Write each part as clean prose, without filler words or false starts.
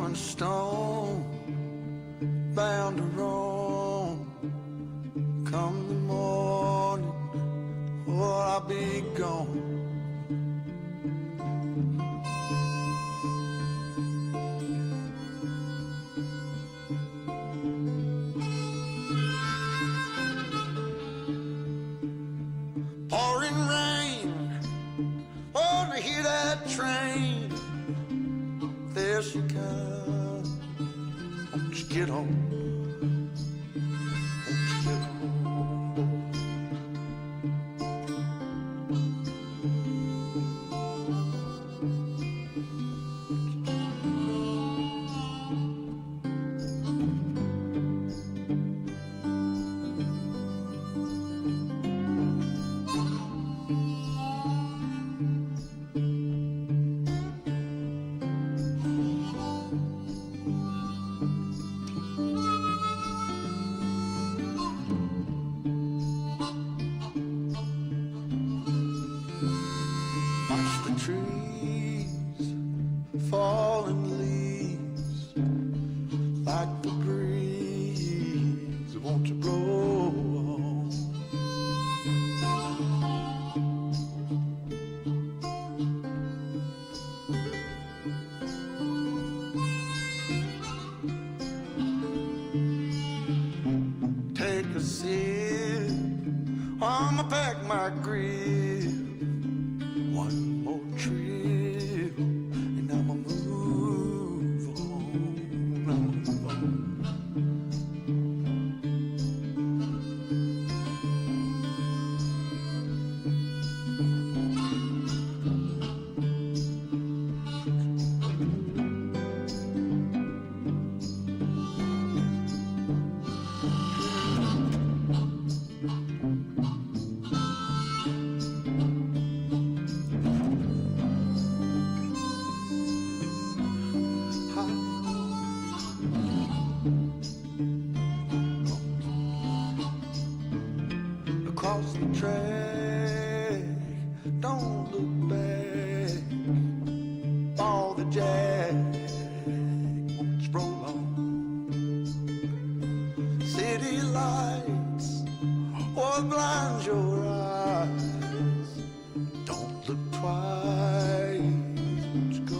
rolling stone, bound to roam. Come the morning, or I'll be gone. Pouring rain, oh, to hear that train. There she comes, won't you get on? Won't you get on? Trees, falling leaves, like the breeze, won't you blow on? Take a sip, I'ma pack my grip. One more trip, and I'ma move on. I'ma move on. Across the track, don't look back. All the jack, won't you roll on? City lights, what blinds your eyes? Don't look twice, won't you go on?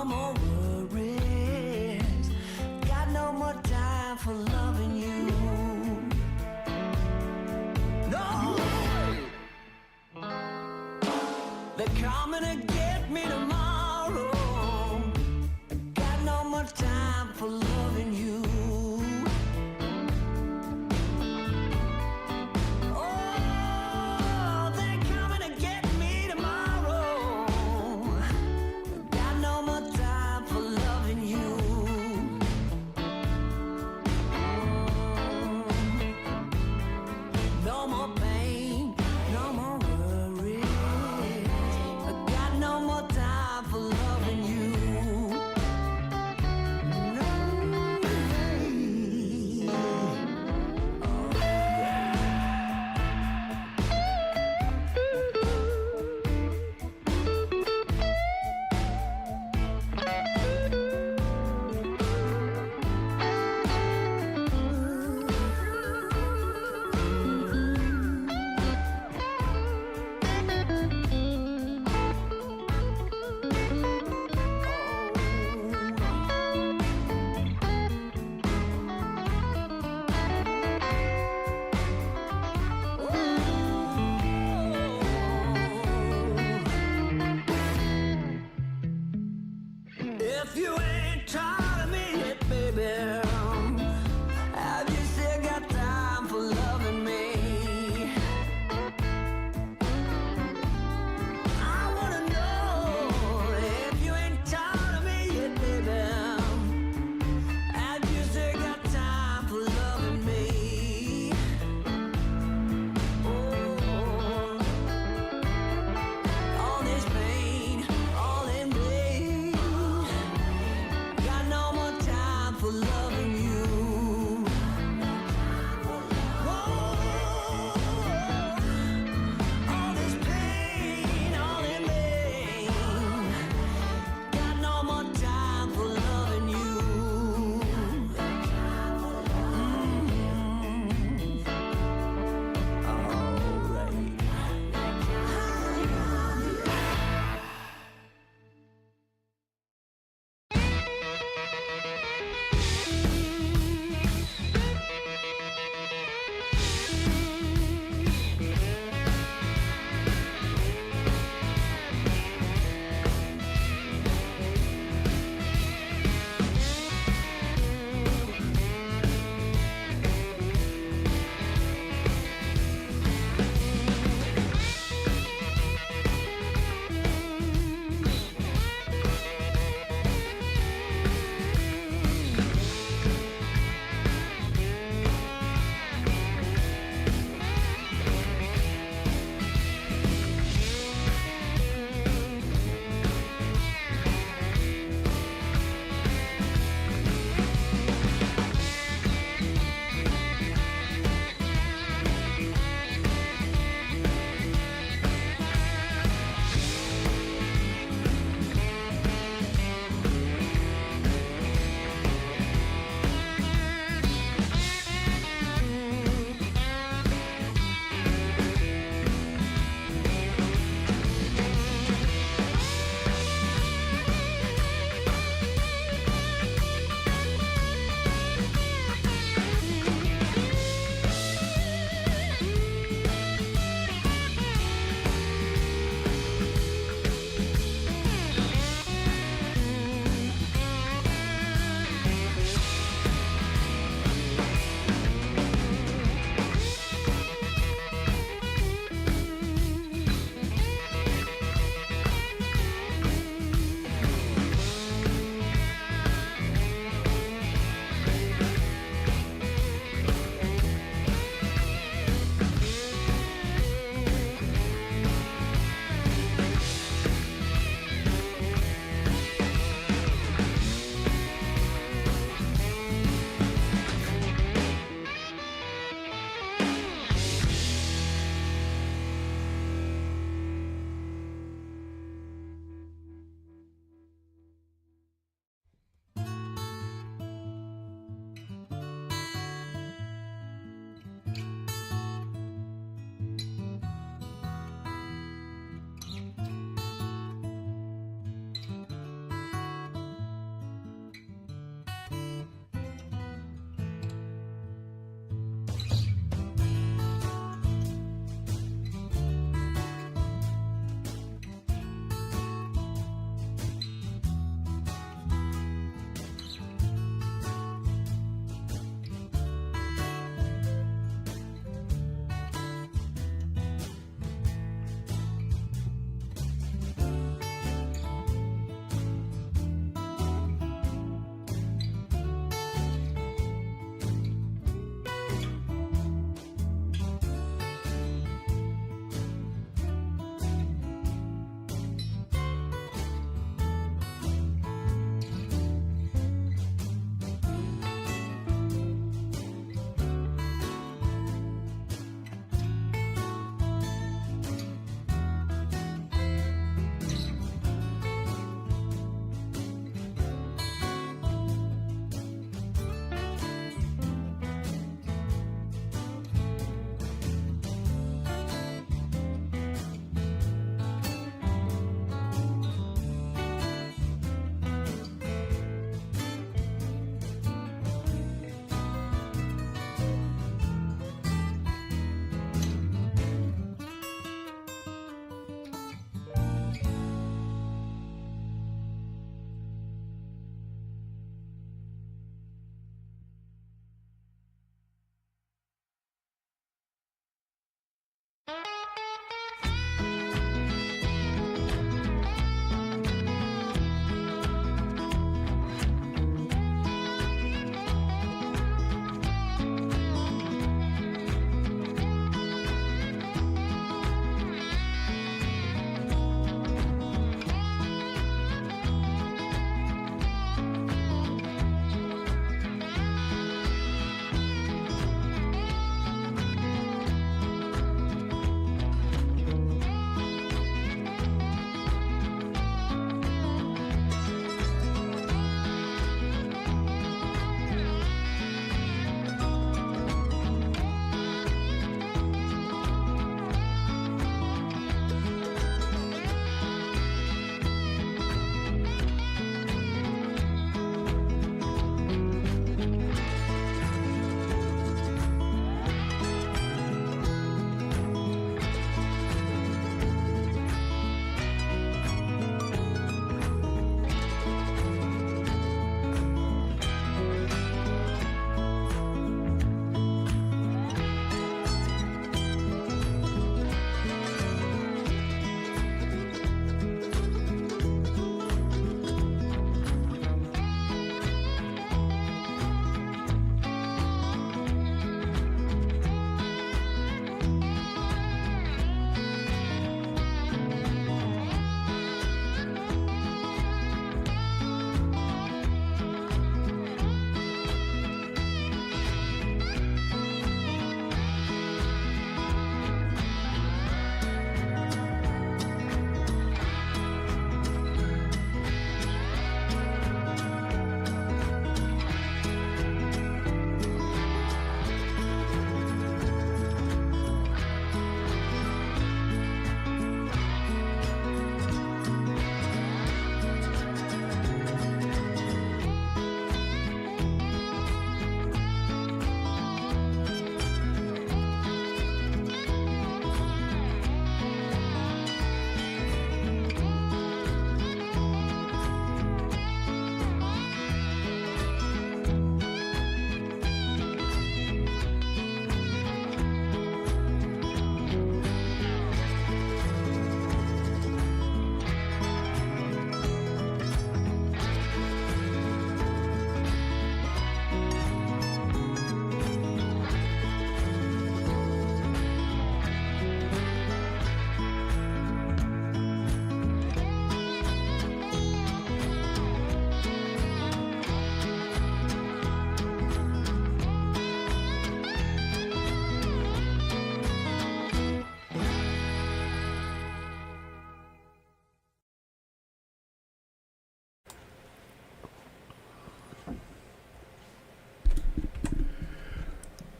no more worries. Got no more time for loving you. No, they're coming to get me tomorrow. Got no more time for loving you. Oh, they're coming to get me tomorrow. Got no more time for loving you. No more pain, no more worries. I got no more time for loving you. No. If you ain't tired of me yet, baby, have you still got time for loving me? I wanna know if you ain't tired of me yet, baby, have you still got time for loving me? Oh, all this pain, all in me. Got no more time for loving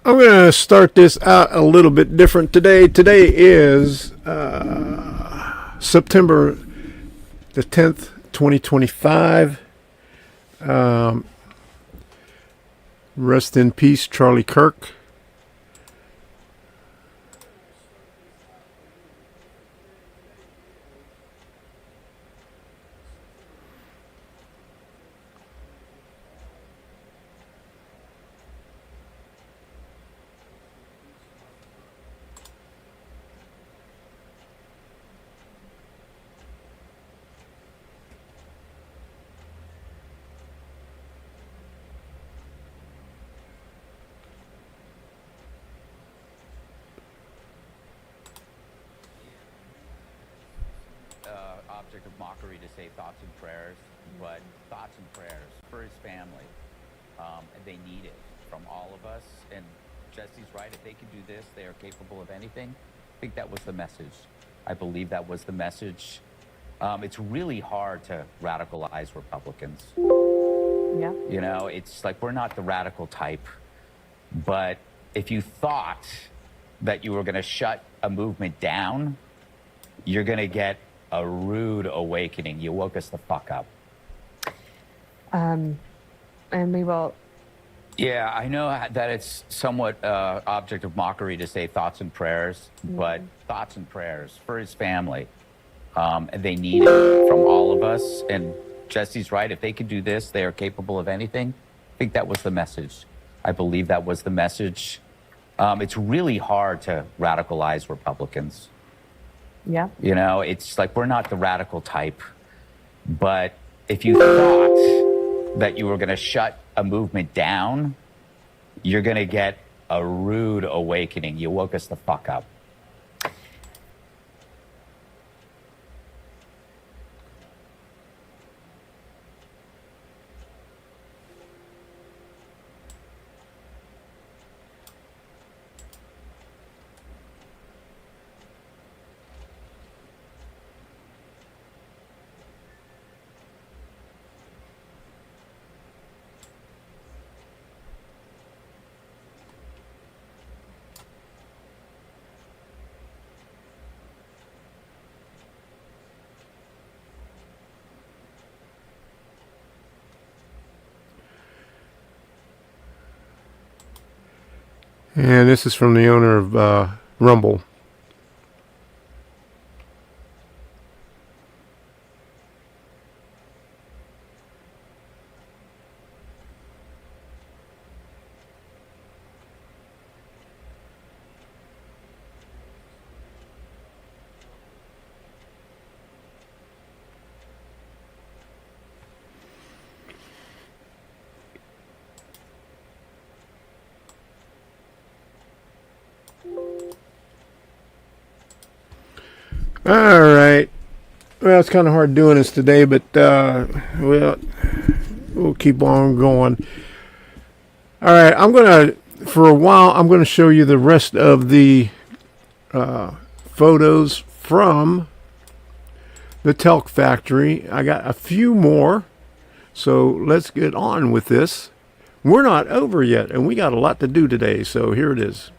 I'm going to start this out a little bit different today. Today is September the 10th, 2025. Rest in peace, Charlie Kirk. Object of mockery to say thoughts and prayers, but thoughts and prayers for his family. And they need it from all of us. And Jesse's right. If they can do this, they are capable of anything. I think that was the message. I believe that was the message. It's really hard to radicalize Republicans. Yeah. You know, it's like we're not the radical type. But if you thought that you were going to shut a movement down, you're going to get a rude awakening. You woke us the fuck up. And we will. Yeah, I know that it's somewhat object of mockery to say thoughts and prayers, but thoughts and prayers for his family. And they need it from all of us. And Jesse's right. If they can do this, they are capable of anything. I think that was the message. I believe that was the message. It's really hard to radicalize Republicans. Yeah. You know, it's like we're not the radical type. But if you thought that you were going to shut a movement down, you're going to get a rude awakening. You woke us the fuck up. And this is from the owner of Rumble. All right. Well, it's kind of hard doing this today, but well, we'll keep on going. All right, for a while, I'm gonna show you the rest of the photos from the Talc Factory. I got a few more, so let's get on with this. We're not over yet, and we got a lot to do today, so here it is.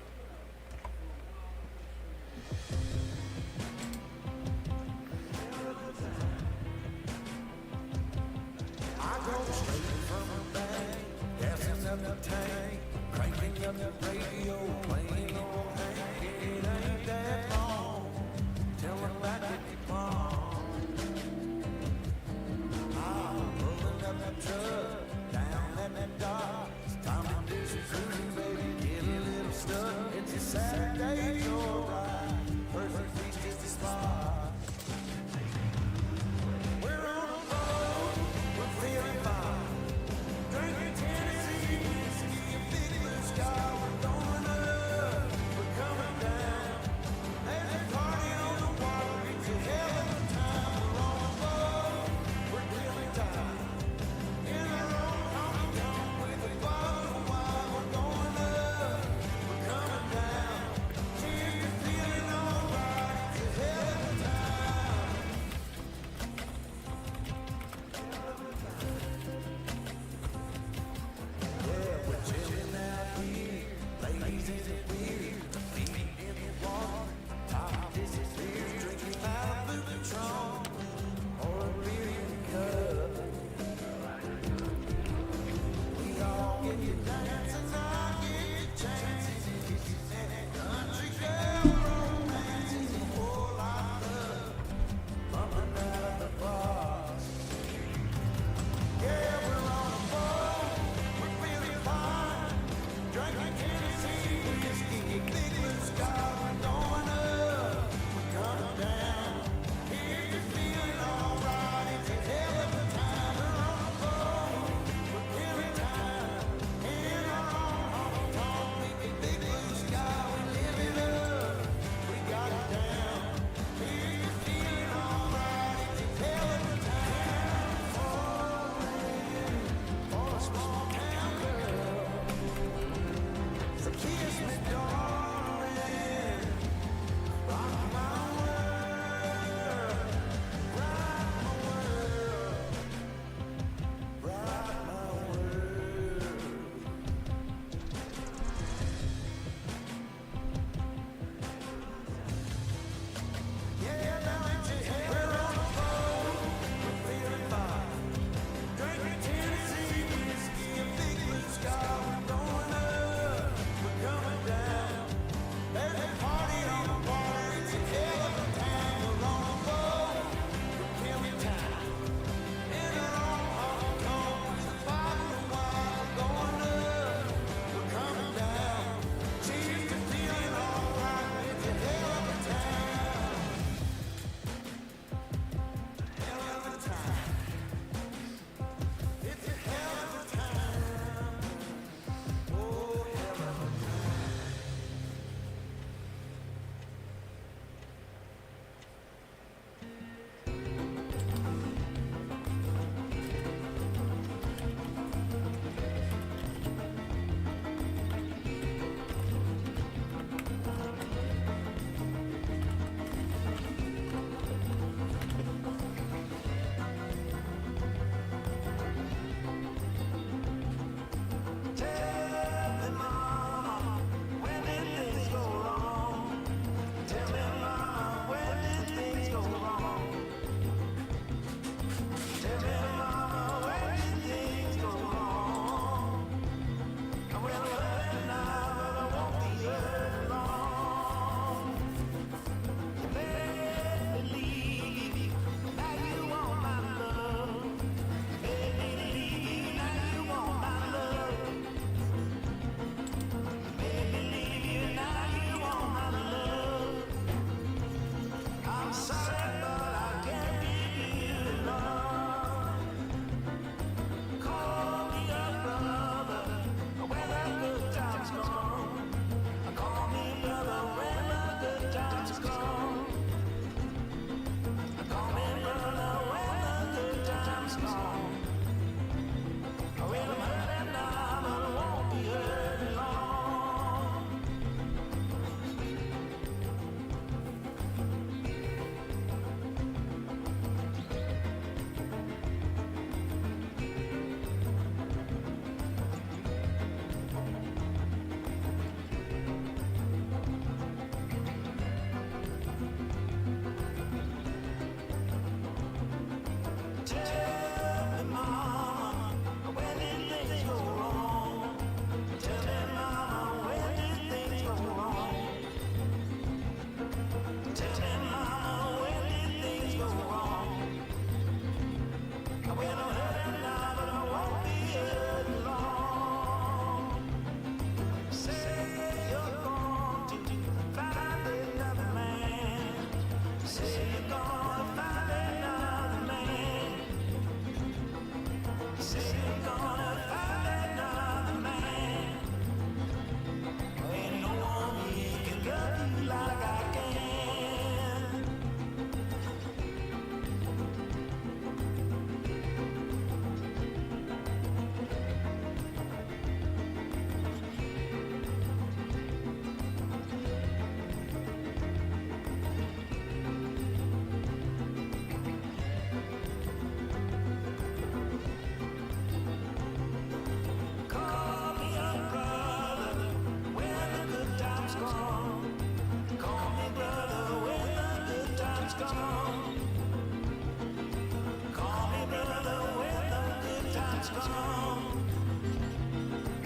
night's come.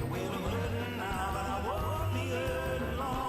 Well, I'm hurting now, but I won't be hurting long.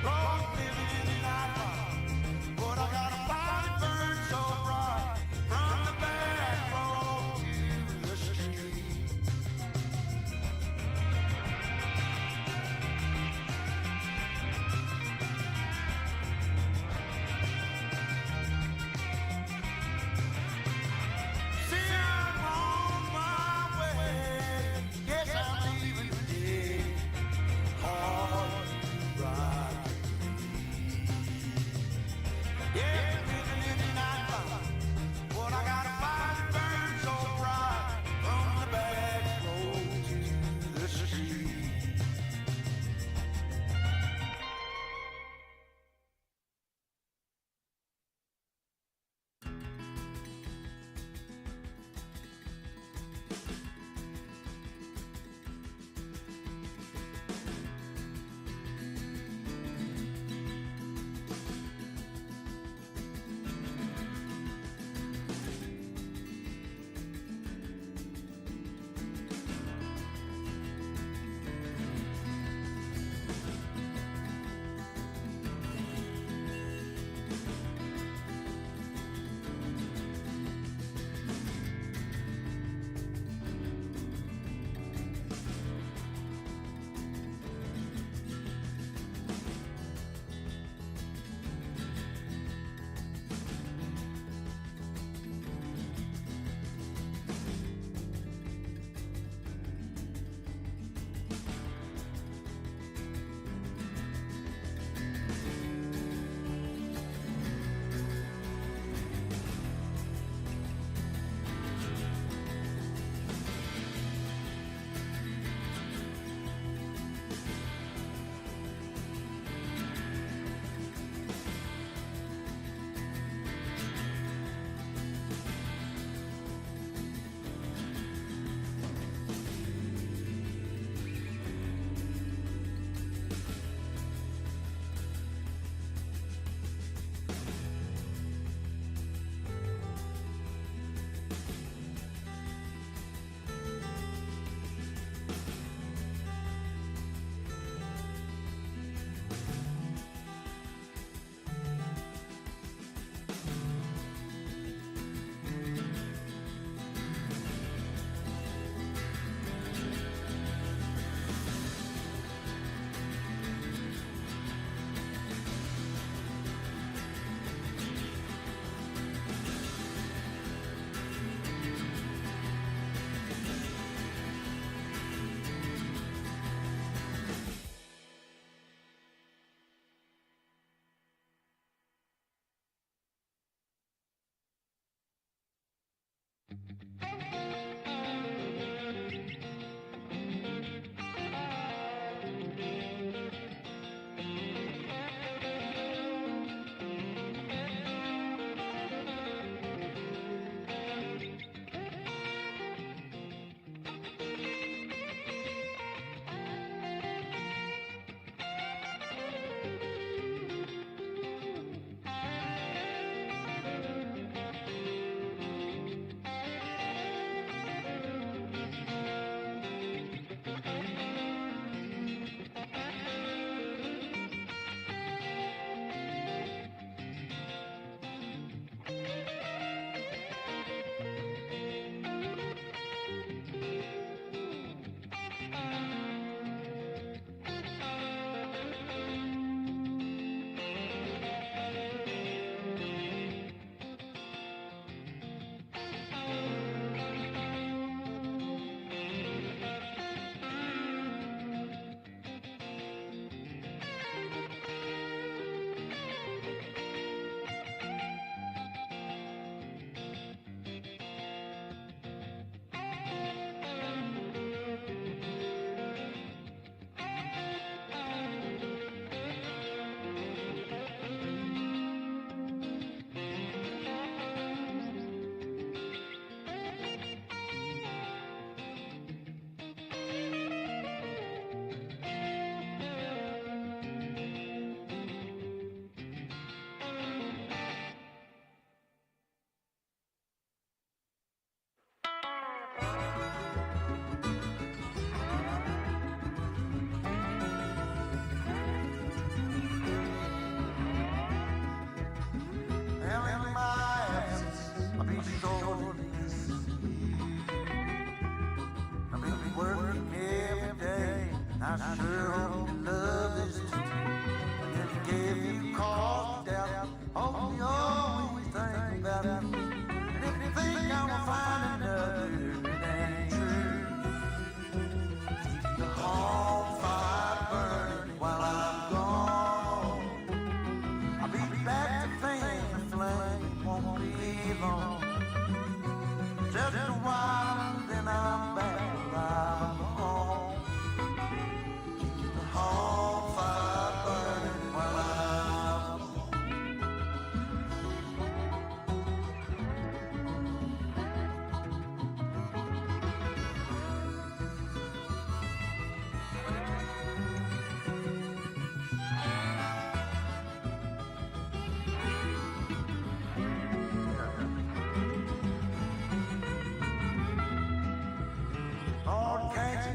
road living in Iowa. But I got a fire that burns so bright from the back road to the street. See, I'm on my way. Yes, I'm leaving today. Hard to ride.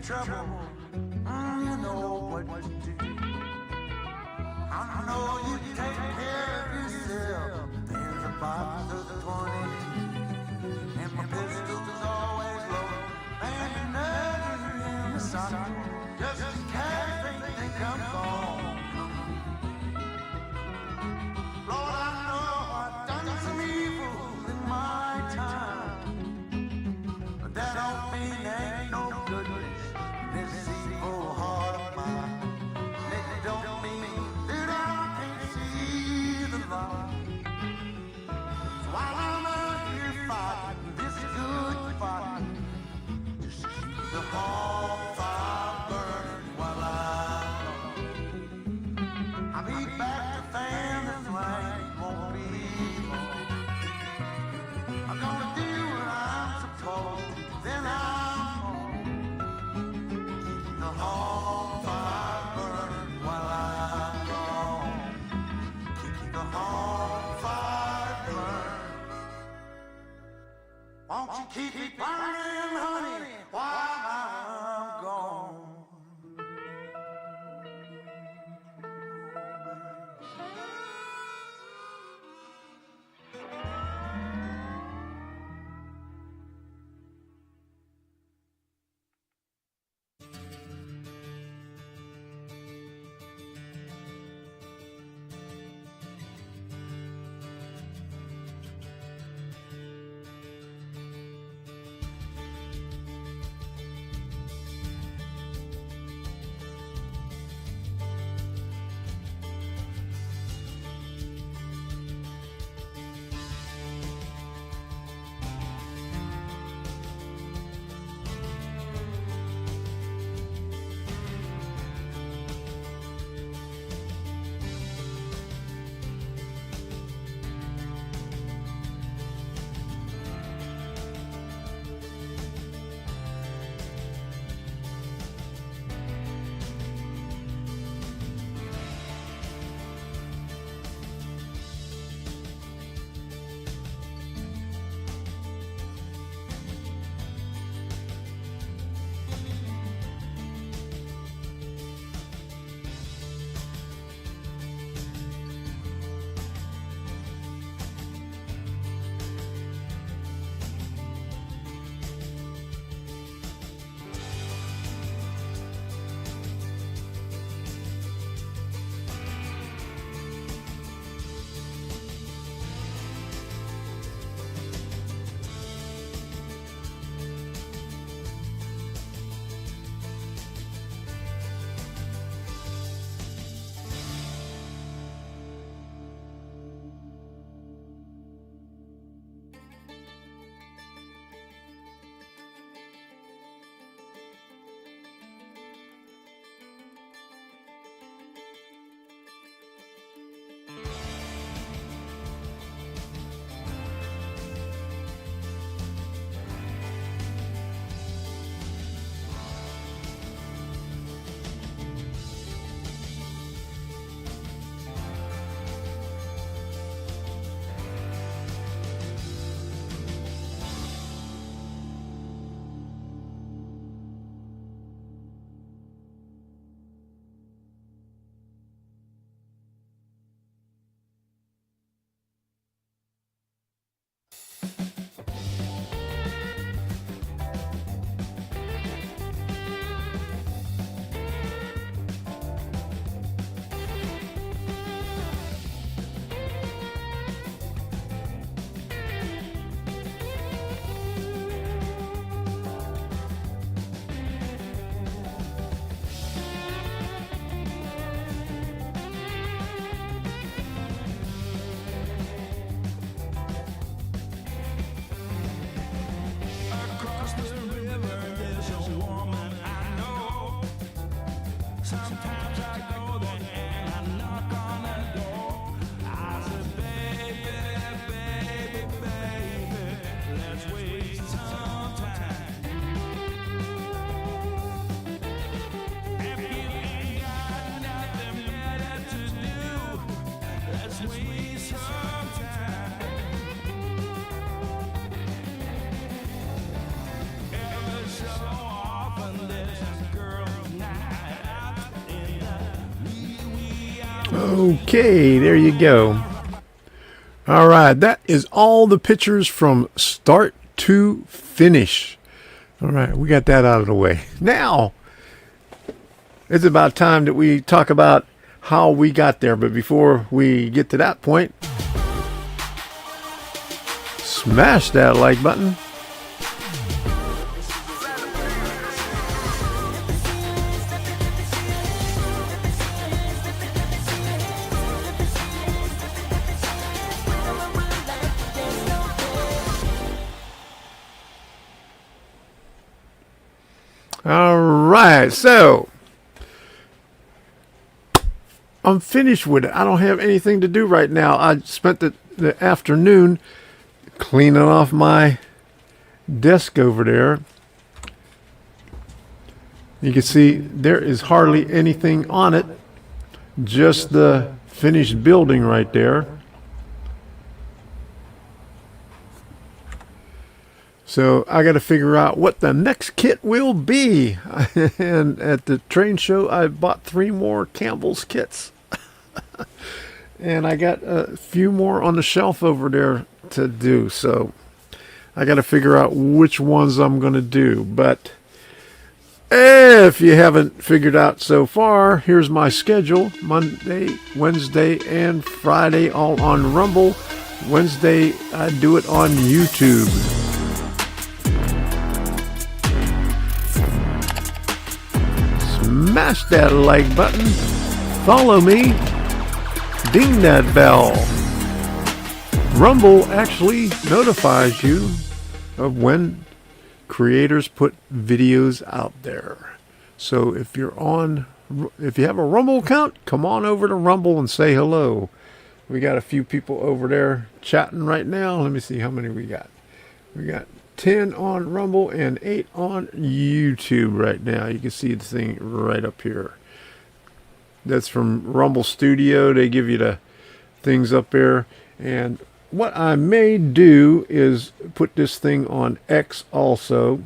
trouble, you know what to do. I know you take care of yourself. There's a box of 20, and my pistol's always loaded, and another in the socket, just in case they think I'm gone. Lord, I know I've done some evil in my time, but that don't mean there ain't no goodness in this evil heart of mine. Okay, there you go. All right, that is all the pictures from start to finish. All right, we got that out of the way. Now, it's about time that we talk about how we got there. But before we get to that point, smash that like button. All right, so I'm finished with it. I don't have anything to do right now. I spent the afternoon cleaning off my desk over there. You can see there is hardly anything on it, just the finished building right there. So I got to figure out what the next kit will be. And at the train show, I bought 3 more Campbell's kits. And I got a few more on the shelf over there to do. So I got to figure out which ones I'm going to do. But if you haven't figured out so far, here's my schedule. Monday, Wednesday, and Friday all on Rumble. Wednesday, I do it on YouTube. Smash that like button, follow me, ding that bell. Rumble actually notifies you of when creators put videos out there. So if you have a Rumble account, come on over to Rumble and say hello. We got a few people over there chatting right now. Let me see how many we got. We got 10 on Rumble and 8 on YouTube right now. You can see the thing right up here. That's from Rumble Studio. They give you the things up there. And what I may do is put this thing on X also,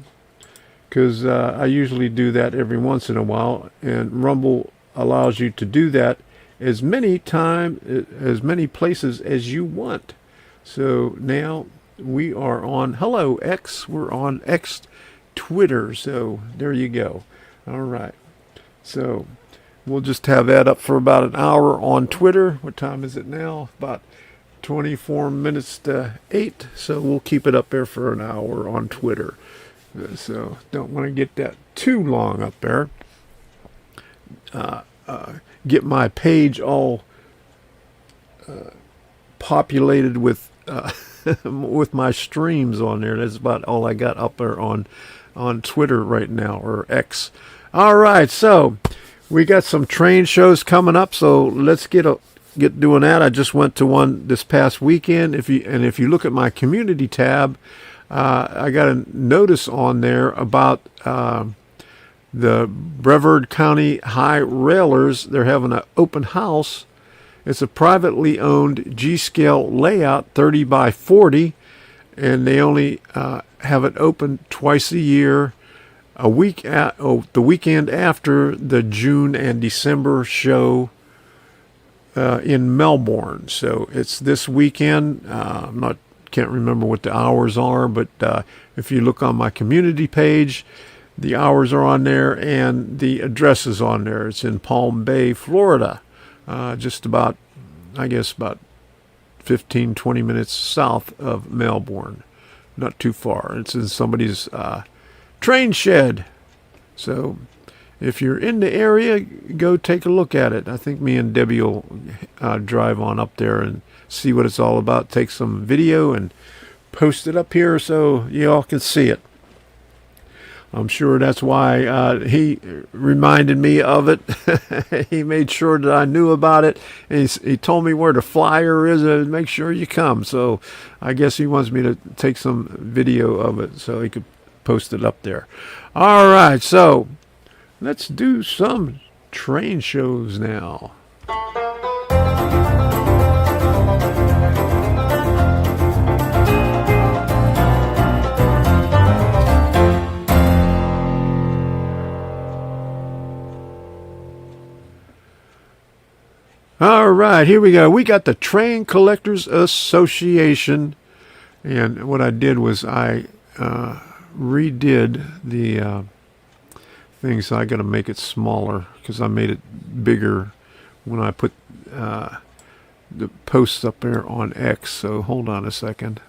because I usually do that every once in a while, and Rumble allows you to do that as many places as you want. So now we are on Hello X. We're on X Twitter. So there you go. All right. So we'll just have that up for about an hour on Twitter. What time is it now? About 24 minutes to 8. So we'll keep it up there for an hour on Twitter. So don't want to get that too long up there. Get my page all populated with with my streams on there. That's about all I got up there on Twitter right now, or X. All right, so we got some train shows coming up, so let's get doing that. I just went to one this past weekend. If you look at my community tab, I got a notice on there about the Brevard County High Railers. They're having an open house. It's a privately owned G-scale layout, 30 by 40, and they only have it open twice a year, the weekend after the June and December show in Melbourne. So it's this weekend. Can't remember what the hours are, but if you look on my community page, the hours are on there and the address is on there. It's in Palm Bay, Florida. Just about 15, 20 minutes south of Melbourne. Not too far. It's in somebody's train shed. So if you're in the area, go take a look at it. I think me and Debbie will drive on up there and see what it's all about. Take some video and post it up here so you all can see it. I'm sure that's why he reminded me of it. He made sure that I knew about it. And he told me where the flyer is and make sure you come. So I guess he wants me to take some video of it so he could post it up there. All right, so let's do some train shows now. All right, here we go. We got the Train Collectors Association. And what I did was I redid the thing, so I got to make it smaller because I made it bigger when I put the posts up there on X. So hold on a second.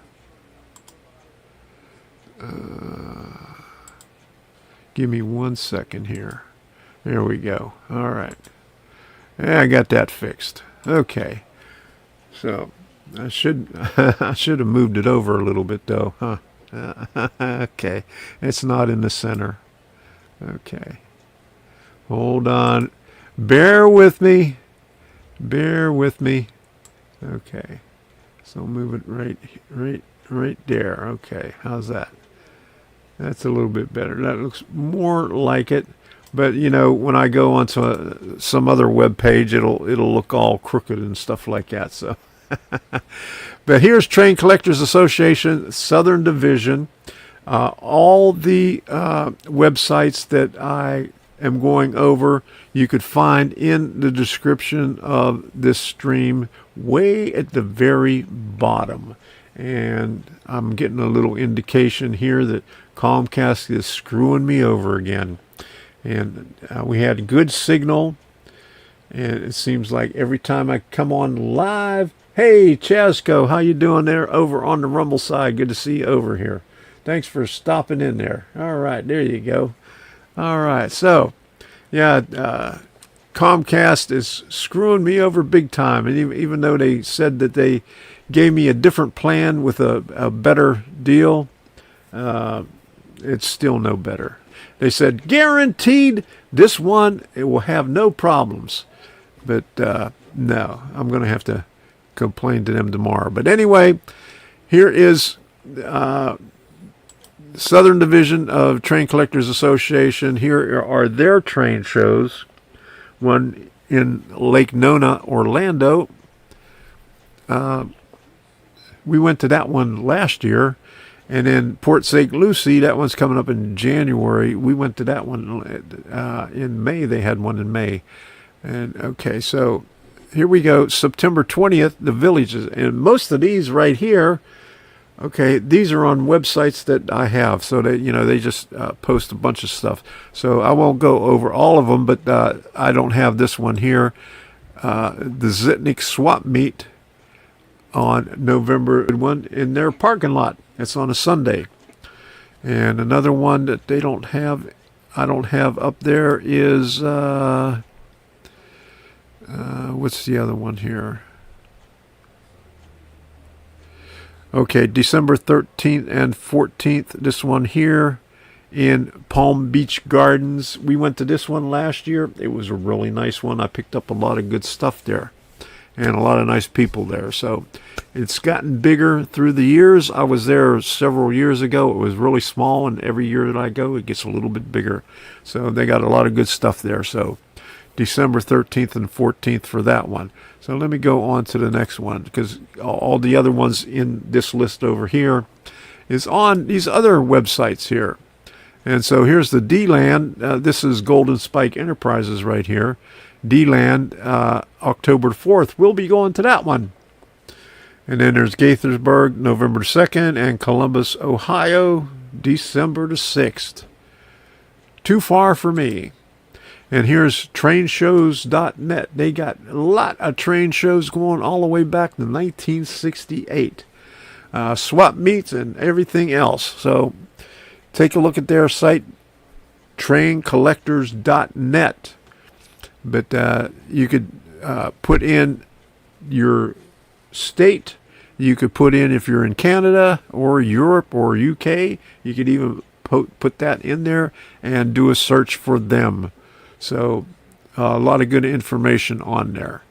Give me 1 second here. There we go. All right. Yeah, I got that fixed. Okay. So I should I should have moved it over a little bit though, huh? Okay. It's not in the center. Okay. Hold on. Bear with me. Bear with me. Okay. So move it right there. Okay. How's that? That's a little bit better. That looks more like it. But you know, when I go onto some other web page, it'll look all crooked and stuff like that. So, but here's Train Collectors Association Southern Division. All the websites that I am going over, you could find in the description of this stream, way at the very bottom. And I'm getting a little indication here that Comcast is screwing me over again. And we had good signal, and it seems like every time I come on live, hey Chasco, how you doing there over on the Rumble side? Good to see you over here. Thanks for stopping in there. All right, there you go. All right, so yeah, Comcast is screwing me over big time, and even though they said that they gave me a different plan with a better deal, it's still no better. They said, guaranteed this one, it will have no problems. But no, I'm going to have to complain to them tomorrow. But anyway, here is Southern Division of Train Collectors Association. Here are their train shows. One in Lake Nona, Orlando. We went to that one last year. And then Port St. Lucie, that one's coming up in January. We went to that one in May. They had one in May. And okay, so here we go. September 20th, the villages. And most of these right here, okay, these are on websites that I have. So they just post a bunch of stuff. So I won't go over all of them, but I don't have this one here. The Zitnik Swap Meet on November 1 in their parking lot. It's on a Sunday. And another one that they don't have, I don't have up there is, what's the other one here? Okay, December 13th and 14th, this one here in Palm Beach Gardens. We went to this one last year. It was a really nice one. I picked up a lot of good stuff there. And a lot of nice people there. So it's gotten bigger through the years. I was there several years ago. It was really small, and every year that I go, it gets a little bit bigger. So they got a lot of good stuff there. So December 13th and 14th for that one. So let me go on to the next one, because all the other ones in this list over here is on these other websites here. And so here's the D-Land. This is Golden Spike Enterprises right here. D-Land, October 4th. We'll be going to that one. And then there's Gaithersburg, November 2nd, and Columbus, Ohio, December the 6th. Too far for me. And here's trainshows.net. They got a lot of train shows going all the way back to 1968. Swap meets and everything else. So take a look at their site, traincollectors.net. But you could put in your state. You could put in if you're in Canada or Europe or UK. You could even put that in there and do a search for them. So a lot of good information on there.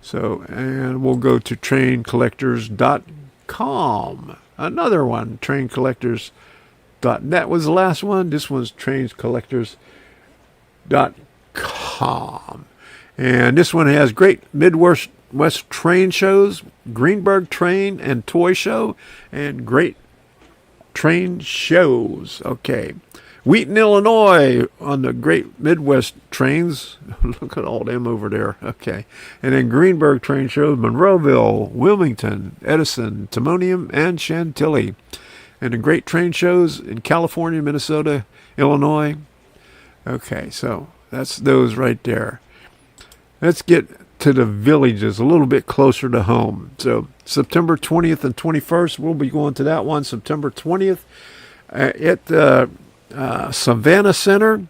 So, and we'll go to traincollectors.com. Another one, traincollectors.net was the last one. This one's traincollectors.com. And this one has great Midwest train shows, Greenberg Train and Toy Show, and great train shows. Okay, Wheaton, Illinois, on the Great Midwest trains. Look at all them over there. Okay. And then Greenberg train shows, Monroeville, Wilmington, Edison, Timonium, and Chantilly. And the great train shows in California, Minnesota, Illinois. Okay, so that's those right there. Let's get to the villages a little bit closer to home. So September 20th and 21st, we'll be going to that one. September 20th at the Savannah Center.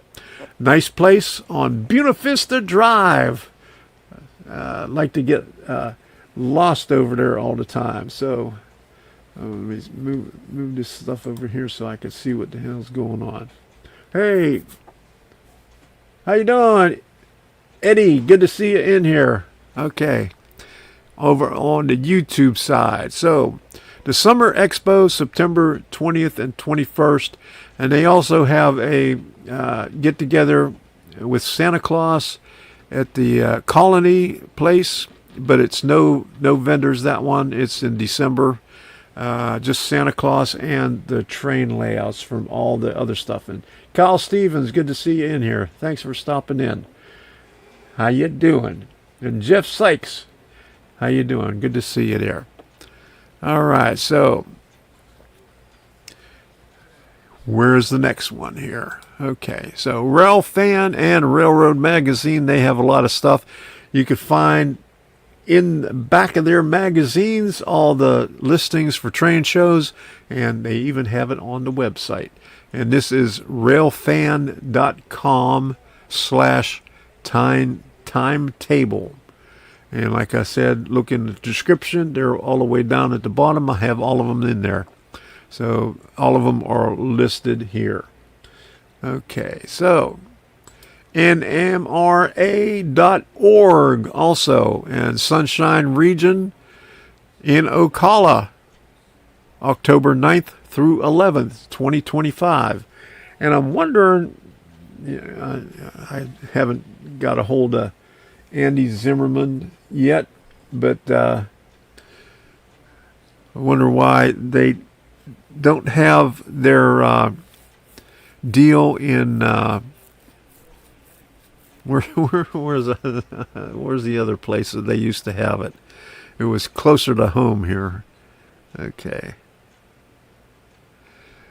Nice place on Buena Vista Drive. Like to get lost over there all the time. So let me move this stuff over here so I can see what the hell's going on. Hey, how you doing, Eddie? Good to see you in here. Okay, over on the YouTube side. So the Summer Expo, September 20th and 21st, and they also have a get together with Santa Claus at the Colony place, but it's no vendors that one. It's in December. Just Santa Claus and the train layouts from all the other stuff. And Kyle Stevens, good to see you in here. Thanks for stopping in. How you doing? And Jeff Sykes, how you doing? Good to see you there. All right, so where's the next one here? Okay, so Railfan and Railroad Magazine, they have a lot of stuff. You could find in the back of their magazines all the listings for train shows, and they even have it on the website. And this is railfan.com/timetable. And like I said, look in the description. They're all the way down at the bottom. I have all of them in there. So all of them are listed here. Okay, so nmra.org also, and Sunshine Region in Ocala, October 9th through 11th, 2025. And I'm wondering, I haven't got a hold of Andy Zimmerman yet, but I wonder why they don't have their deal in where's the other place that they used to have it? It was closer to home here. Okay.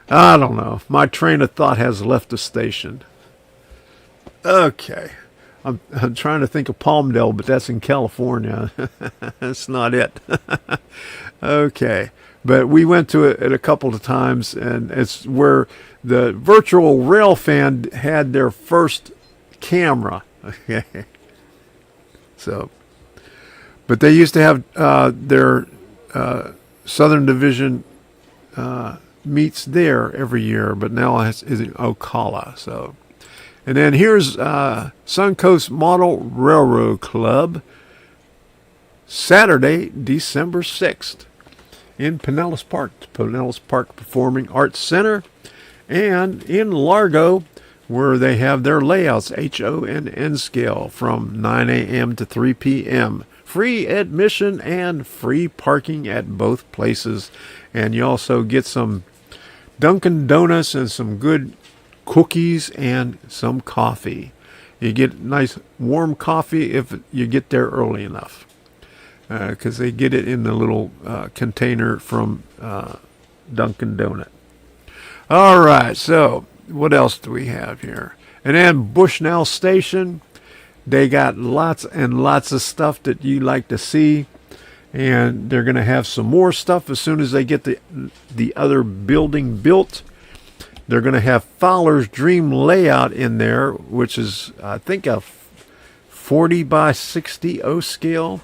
I don't know. My train of thought has left the station. Okay. I'm trying to think of Palmdale, but that's in California. That's not it. Okay. But we went to it a couple of times, and it's where the virtual Railfan had their first camera. Okay. So, but they used to have their Southern Division meets there every year, but now it's in Ocala. So, and then here's Suncoast Model Railroad Club, Saturday, December 6th. In Pinellas Park Performing Arts Center, and in Largo, where they have their layouts, HONN scale, from 9 a.m. to 3 p.m. Free admission and free parking at both places. And you also get some Dunkin' Donuts and some good cookies and some coffee. You get nice warm coffee if you get there early enough. Because they get it in the little container from Dunkin' Donut. All right, so what else do we have here? And then Bushnell Station, they got lots and lots of stuff that you like to see, and they're going to have some more stuff as soon as they get the other building built. They're going to have Fowler's Dream Layout in there, which is, I think, a 40 by 60 O scale.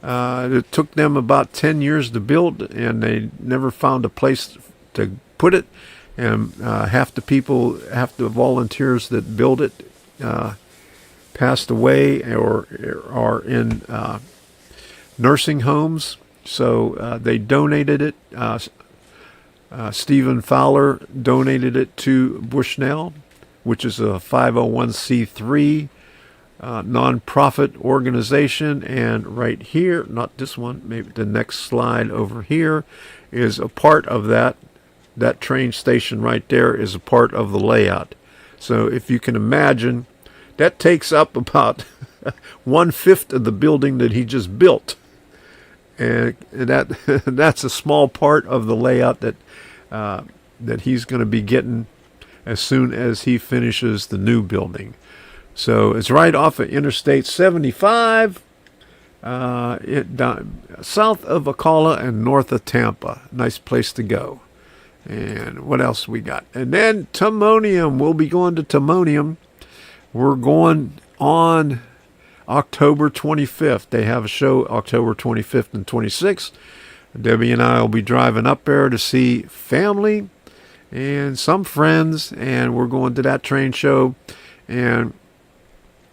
It took them about 10 years to build, and they never found a place to put it. And half the volunteers that built it passed away or are in nursing homes. So they donated it. Stephen Fowler donated it to Bushnell, which is a 501c3 nonprofit organization. And right here, not this one, maybe the next slide over here, is a part of that that train station right there is a part of the layout. So if you can imagine, that takes up about 1/5 of the building that he just built. And that's a small part of the layout that he's going to be getting as soon as he finishes the new building. So it's right off of Interstate 75, south of Ocala and north of Tampa. Nice place to go. And what else we got? And then Timonium. We'll be going to Timonium. We're going on October 25th. They have a show October 25th and 26th. Debbie and I will be driving up there to see family and some friends, and we're going to that train show. And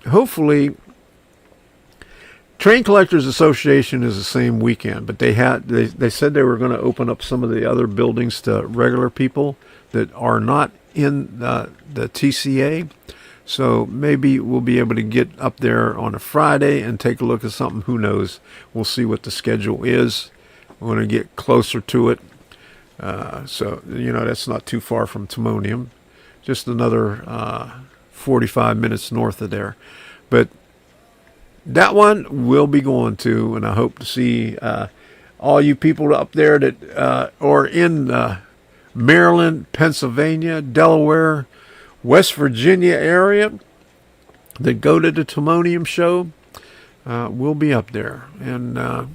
hopefully, Train Collectors Association is the same weekend, but they said they were going to open up some of the other buildings to regular people that are not in the TCA. So maybe we'll be able to get up there on a Friday and take a look at something. Who knows? We'll see what the schedule is. We're going to get closer to it. So, that's not too far from Timonium. Just another 45 minutes north of there. But that one we'll be going to, and I hope to see all you people up there that are in Maryland, Pennsylvania, Delaware, West Virginia area that go to the Timonium show. We'll be up there. And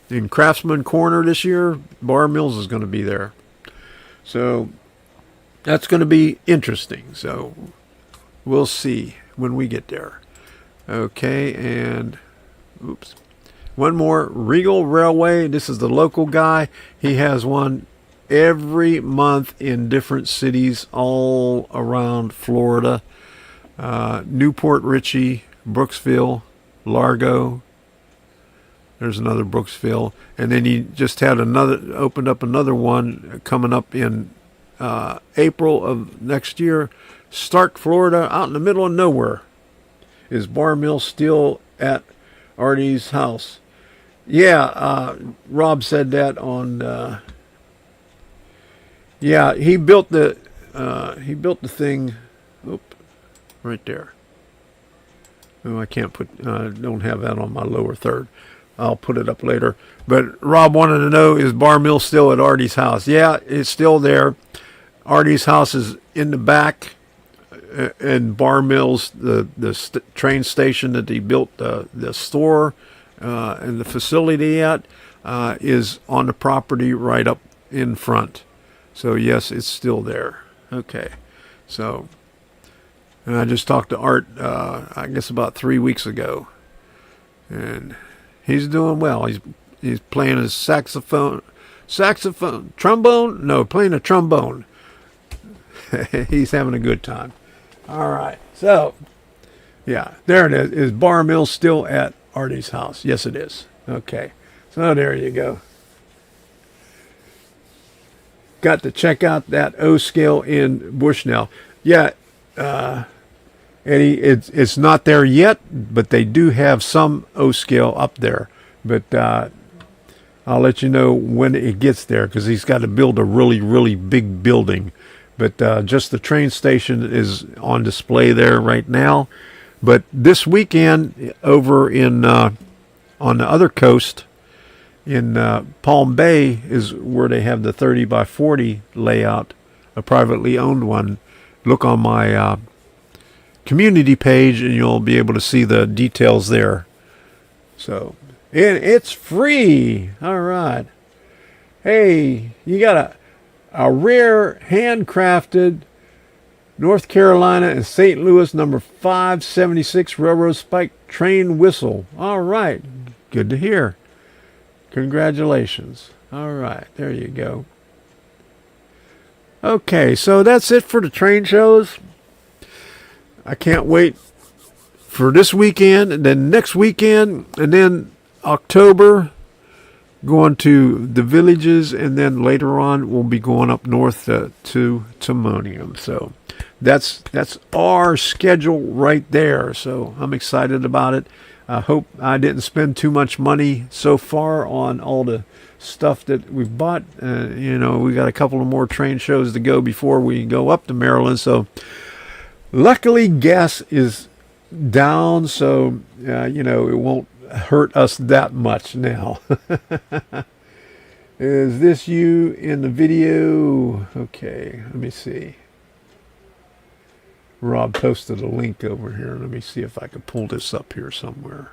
in Craftsman Corner this year, Bar Mills is going to be there. So that's going to be interesting. So we'll see when we get there. Okay, and oops. One more, Regal Railway. This is the local guy. He has one every month in different cities all around Florida. Newport Richey, Brooksville, Largo. There's another Brooksville. And then he just had opened up another one coming up in April of next year. Stark, Florida, out in the middle of nowhere. Is Bar Mill still at Artie's house? Yeah, Rob said that on. Yeah, he built the thing. Oop, right there. Oh, I can't don't have that on my lower third. I'll put it up later. But Rob wanted to know, is Bar Mill still at Artie's house? Yeah, it's still there. Artie's house is in the back. And Bar Mills, the train station that he built the store and the facility at, is on the property right up in front. So yes, it's still there. Okay, so, and I just talked to Art, I guess about 3 weeks ago, and he's doing well. He's playing his trombone. No, playing a trombone. He's having a good time. All right, so, yeah, there it is. Is Bar Mill still at Artie's house? Yes, it is. Okay, so there you go. Got to check out that O-scale in Bushnell. Yeah, Eddie, it's not there yet, but they do have some O-scale up there. But I'll let you know when it gets there, because he's got to build a really, really big building. But just the train station is on display there right now. But this weekend over in on the other coast in Palm Bay is where they have the 30 by 40 layout, a privately owned one. Look on my community page and you'll be able to see the details there. So, and it's free. All right. Hey, you got a rare handcrafted North Carolina and St. Louis number 576 railroad spike train whistle. All right. Good to hear. Congratulations. All right. There you go. Okay. So that's it for the train shows. I can't wait for this weekend and then next weekend and then October. Going to the villages, and then later on we'll be going up north to Timonium. So that's our schedule right there. So I'm excited about it. I hope I didn't spend too much money so far on all the stuff that we've bought. You know, we got a couple of more train shows to go before we go up to Maryland. So luckily gas is down, so you know, it won't hurt us that much now. Is this you in the video? Okay, let me see. Rob posted a link over here. Let me see if I can pull this up here somewhere.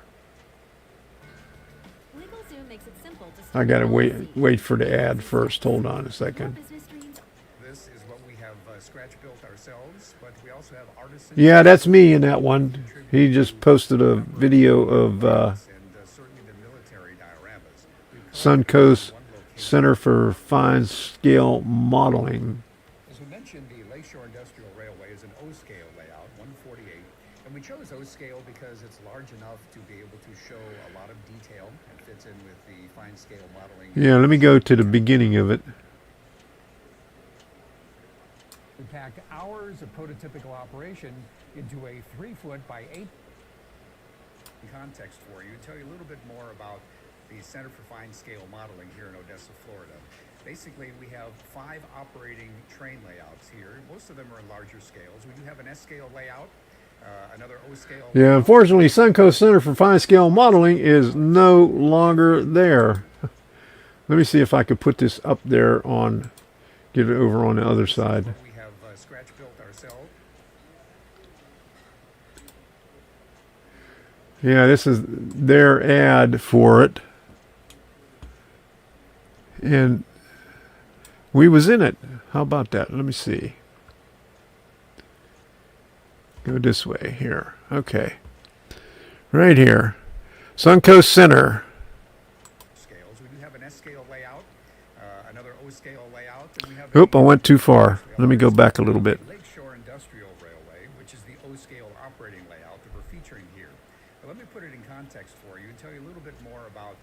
LegalZoom makes it simple to I gotta start wait for the ad first. Hold on a second. business streams. This is what we have scratch built ourselves, but we also have artisans. Yeah, that's me in that one. He just posted a video of and certainly the military dioramas. We've Suncoast one location. Center for Fine Scale Modeling. As we mentioned, the Lakeshore Industrial Railway is an O-scale layout, 148, and we chose O-scale because it's large enough to be able to show a lot of detail and fits in with the fine scale modeling. Yeah, let me go to the beginning of it. We packed hours of prototypical operation into a 3-foot by 8 context for you, tell you a little bit more about the Center for Fine Scale Modeling here in Odessa, Florida. Basically, we have 5 operating train layouts here. Most of them are in larger scales. We do have an S-scale layout, another O-scale. Yeah, unfortunately, Suncoast Center for Fine Scale Modeling is no longer there. Let me see if I could put this up there on, get it over on the other side. We have scratch built ourselves. Yeah, this is their ad for it. And we was in it. How about that? Let me see. Go this way here. Okay. Right here. Suncoast Center. Scales. We do have an S-scale layout, another O-scale layout, and we have Oop, I went too far. Let me go back a little bit. Lakeshore Industrial Railway, which is the O-scale operating layout that we're featuring here. But let me put it in context for you and tell you a little bit more about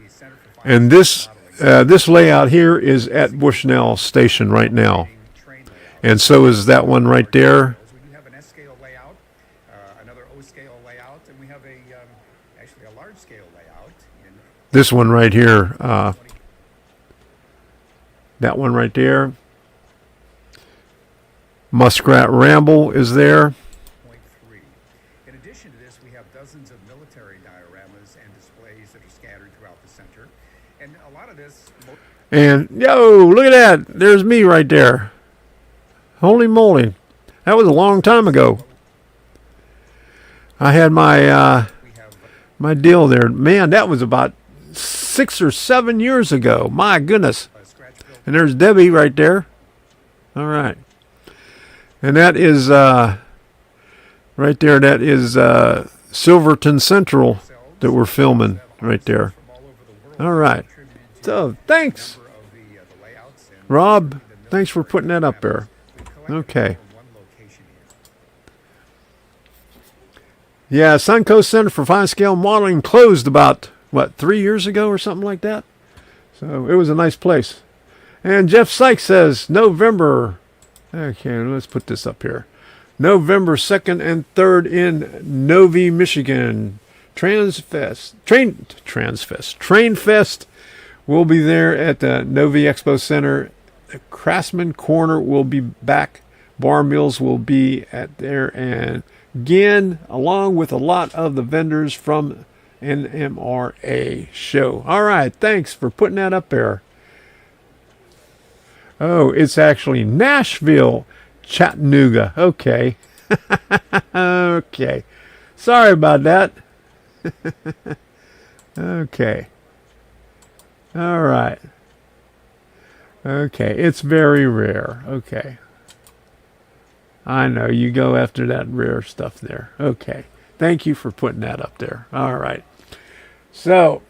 the Center for Fine And Scale this Modeling. this layout here is at Bushnell Station right now. Train layout. And so is that one right there. We do have an S-scale layout, another O-scale layout, and we have actually a large-scale layout. This one right here. That one right there. Muskrat Ramble is there. 0.3. In addition to this, we have dozens of military dioramas and displays that are scattered throughout the center. And a lot of this, And, yo, look at that. There's me right there. Holy moly. That was a long time ago. I had my we have my deal there. Man, that was about 6 or 7 years ago. My goodness. scratch built And there's Debbie right there. All right. And that is, right there, that is Silverton Central that we're filming right there. from all over the world. All right. Contributed to So, thanks, a number of the layouts and Rob. Thanks for putting that up there. we collected Okay. from one location here. Yeah, Suncoast Center for Fine Scale Modeling closed about, 3 years ago or something like that? So, it was a nice place. And Jeff Sykes says, November. Okay, let's put this up here. November 2nd and 3rd in Novi, Michigan. Train Fest will be there at the Novi Expo Center. The Craftsman Corner will be back. Bar Mills will be at there, and again, along with a lot of the vendors from NMRA show. All right, thanks for putting that up there. Oh, it's actually Nashville, Chattanooga. Okay. Okay. Sorry about that. Okay. All right. Okay. It's very rare. Okay. I know you go after that rare stuff there. Okay. Thank you for putting that up there. All right. So,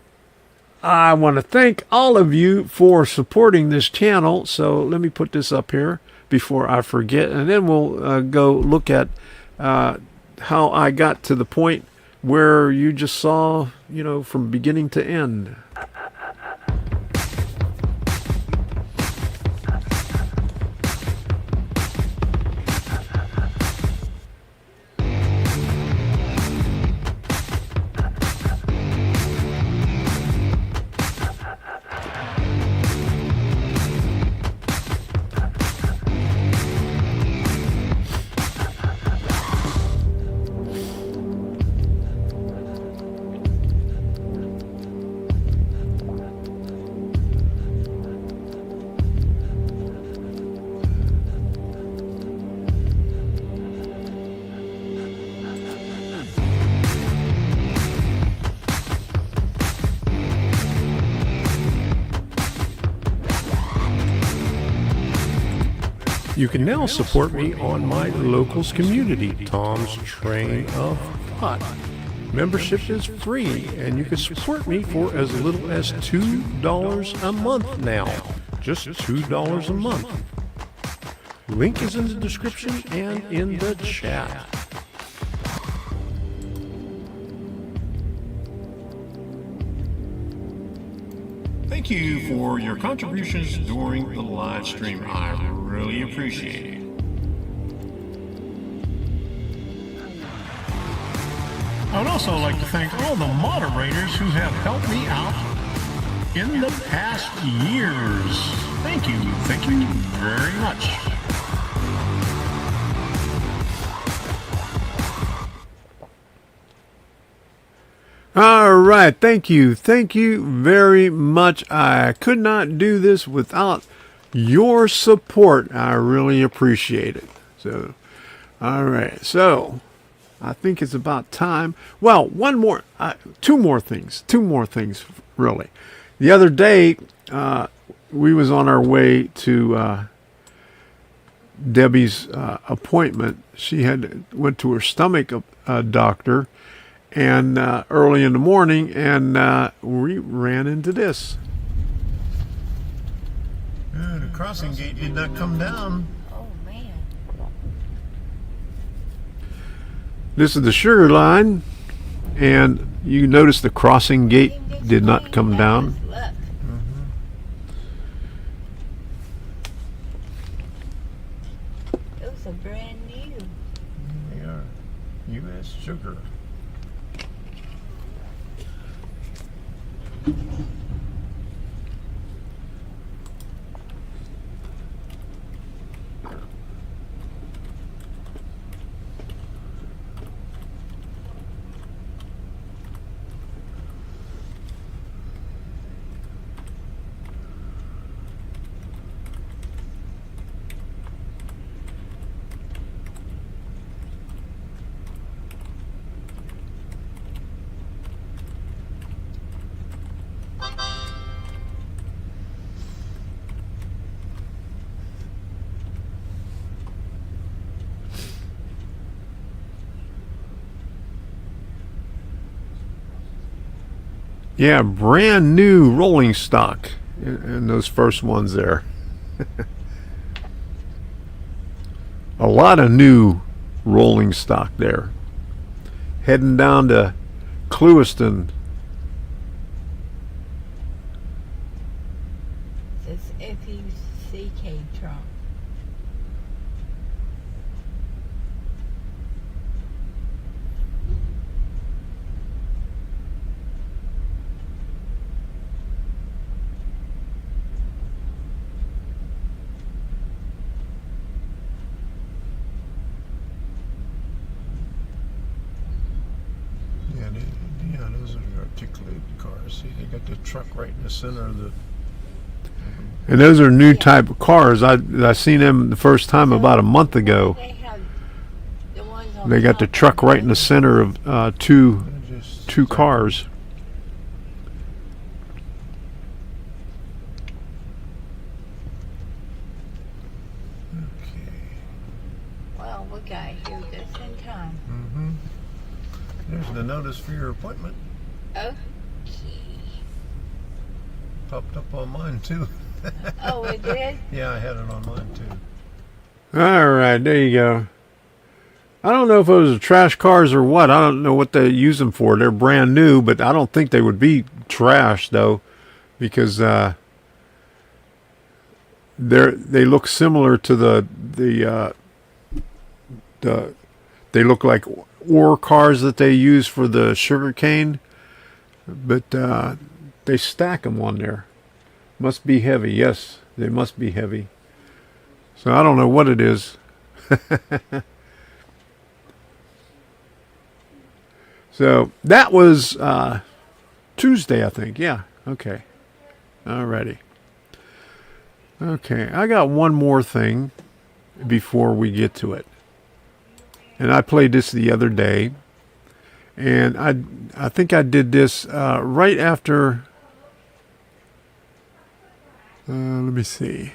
I want to thank all of you for supporting this channel. So let me put this up here before I forget, and then we'll go look at how I got to the point where you just saw, from beginning to end. You can now support me on my locals community, Tom's Train of Thought. Membership is free, and you can support me for as little as $2 a month now. Just $2 a month. Link is in the description and in the chat. Thank you for your contributions during the live stream. I really appreciate it. I would also like to thank all the moderators who have helped me out in the past years. Thank you very much. All right, thank you very much. I could not do this without your support. I really appreciate it. So, all right, so I think it's about time. Well, two more things, really. The other day, we was on our way to Debbie's appointment. She went to her stomach doctor, and early in the morning, and we ran into this. The crossing gate did not come down. This is the sugar line, and you notice the crossing gate did not come down. Those are brand new. They are U.S. sugar. Yeah, brand new rolling stock in those first ones there. A lot of new rolling stock there. Heading down to Clewiston. It says F-U-C-K trunk. Yeah, those are the articulated cars. See, they got the truck right in the center of the... And those are new type of cars. I seen them the first time about a month ago. They have the ones on They got the top truck right in the center of two cars. Well, we got here just in time. Mm-hmm. There's the notice for your appointment. Okay. Popped up on mine too. Oh, it did? Yeah, I had it on mine too. All right, there you go. I don't know if it was trash cars or what. I don't know what they use them for. They're brand new, but I don't think they would be trash though, because they look similar to the they look like ore cars that they use for the sugar cane, but they stack them on there. Must be heavy. Yes, they must be heavy. So I don't know what it is. So that was Tuesday, I think. Yeah. Okay. Alrighty. Okay. I got one more thing before we get to it. And I played this the other day. And I think I did this right after... let me see.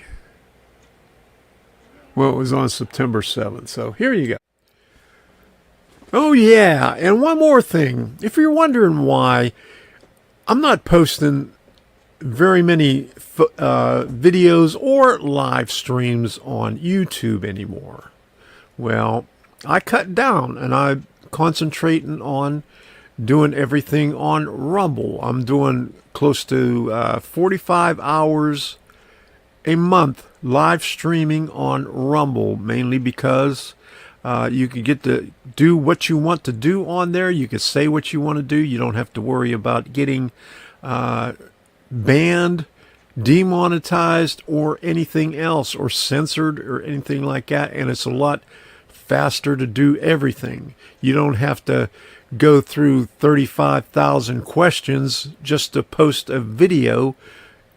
Well, it was on September 7th. So here you go. Oh, yeah. And one more thing. If you're wondering why I'm not posting very many videos or live streams on YouTube anymore, well, I cut down and I'm concentrating on doing everything on Rumble. I'm doing close to 45 hours a month live streaming on Rumble, mainly because you can get to do what you want to do on there. You can say what you want to do. You don't have to worry about getting banned, demonetized, or anything else, or censored, or anything like that. And it's a lot faster to do everything. You don't have to go through 35,000 questions just to post a video.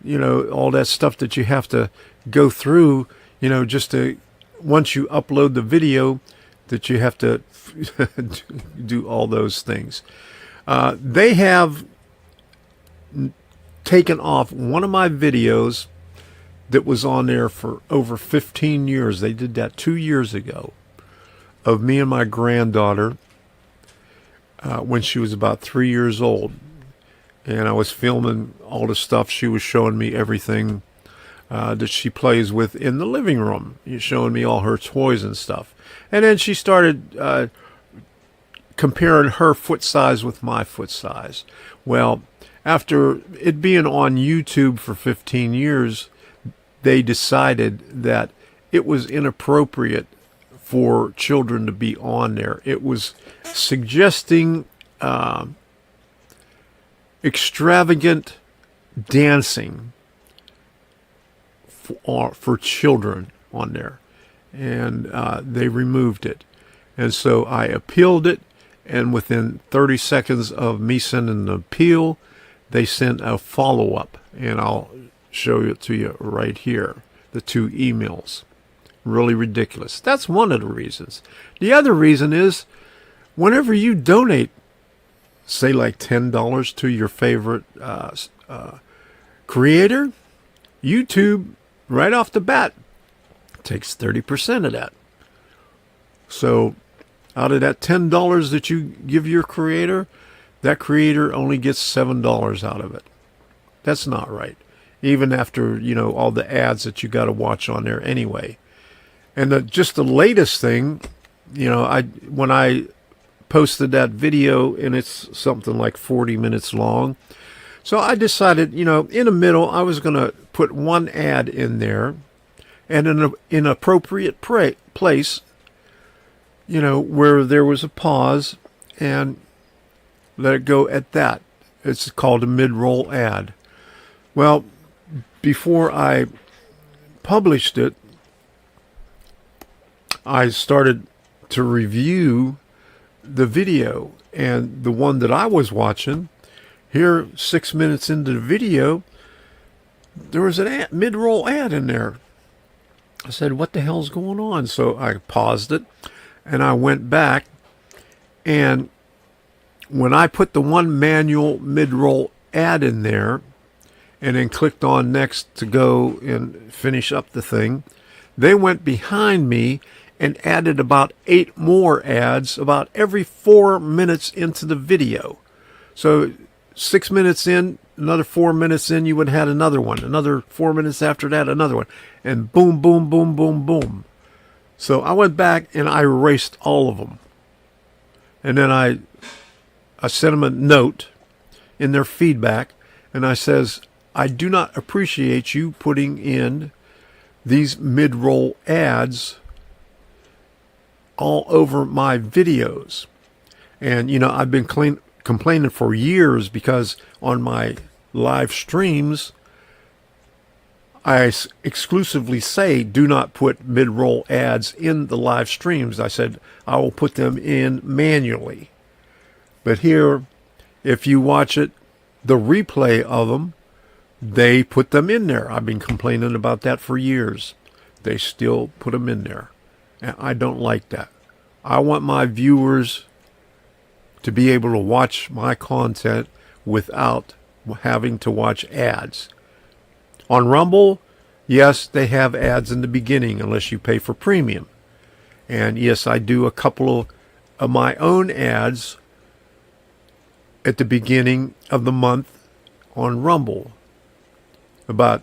You know, all that stuff that you have to go through, you know, just to, once you upload the video, that you have to do all those things. They have taken off one of my videos that was on there for over 15 years. They did that 2 years ago, of me and my granddaughter when she was about 3 years old. And I was filming all the stuff. She was showing me everything that she plays with in the living room. She's showing me all her toys and stuff. And then she started comparing her foot size with my foot size. Well, after it being on YouTube for 15 years, they decided that it was inappropriate for children to be on there. It was suggesting extravagant dancing for children on there, and they removed it. And so I appealed it, and within 30 seconds of me sending an appeal, they sent a follow-up, and I'll show it to you right here, the 2 emails. Really ridiculous. That's one of the reasons. The other reason is, whenever you donate, say like $10 to your favorite creator, YouTube, right off the bat, takes 30% of that. So out of that $10 that you give your creator, that creator only gets $7 out of it. That's not right. Even after, you know, all the ads that you got to watch on there anyway. And just the latest thing, you know, when I posted that video, and it's something like 40 minutes long. So I decided, you know, in the middle, I was going to put one ad in there, and in an inappropriate place, you know, where there was a pause, and let it go at that. It's called a mid-roll ad. Well, before I published it, I started to review the video, and the one that I was watching here, 6 minutes into the video, there was an mid-roll ad in there. I said, what the hell's going on? So I paused it, and I went back, and when I put the one manual mid-roll ad in there, and then clicked on next to go and finish up the thing, they went behind me and added about 8 more ads about every 4 minutes into the video. So 6 minutes in, another 4 minutes in, you would have had another one. Another 4 minutes after that, another one. And boom, boom, boom, boom, boom. So I went back and I erased all of them. And then I sent them a note in their feedback, and I says, I do not appreciate you putting in these mid-roll ads all over my videos. And, you know, I've been complaining for years because on my live streams, I exclusively say do not put mid-roll ads in the live streams. I said I will put them in manually. But here, if you watch it, the replay of them, they put them in there. I've been complaining about that for years. They still put them in there. And I don't like that. I want my viewers to be able to watch my content without having to watch ads. On Rumble, Yes, they have ads in the beginning unless you pay for premium. And yes, I do a couple of my own ads at the beginning of the month on Rumble about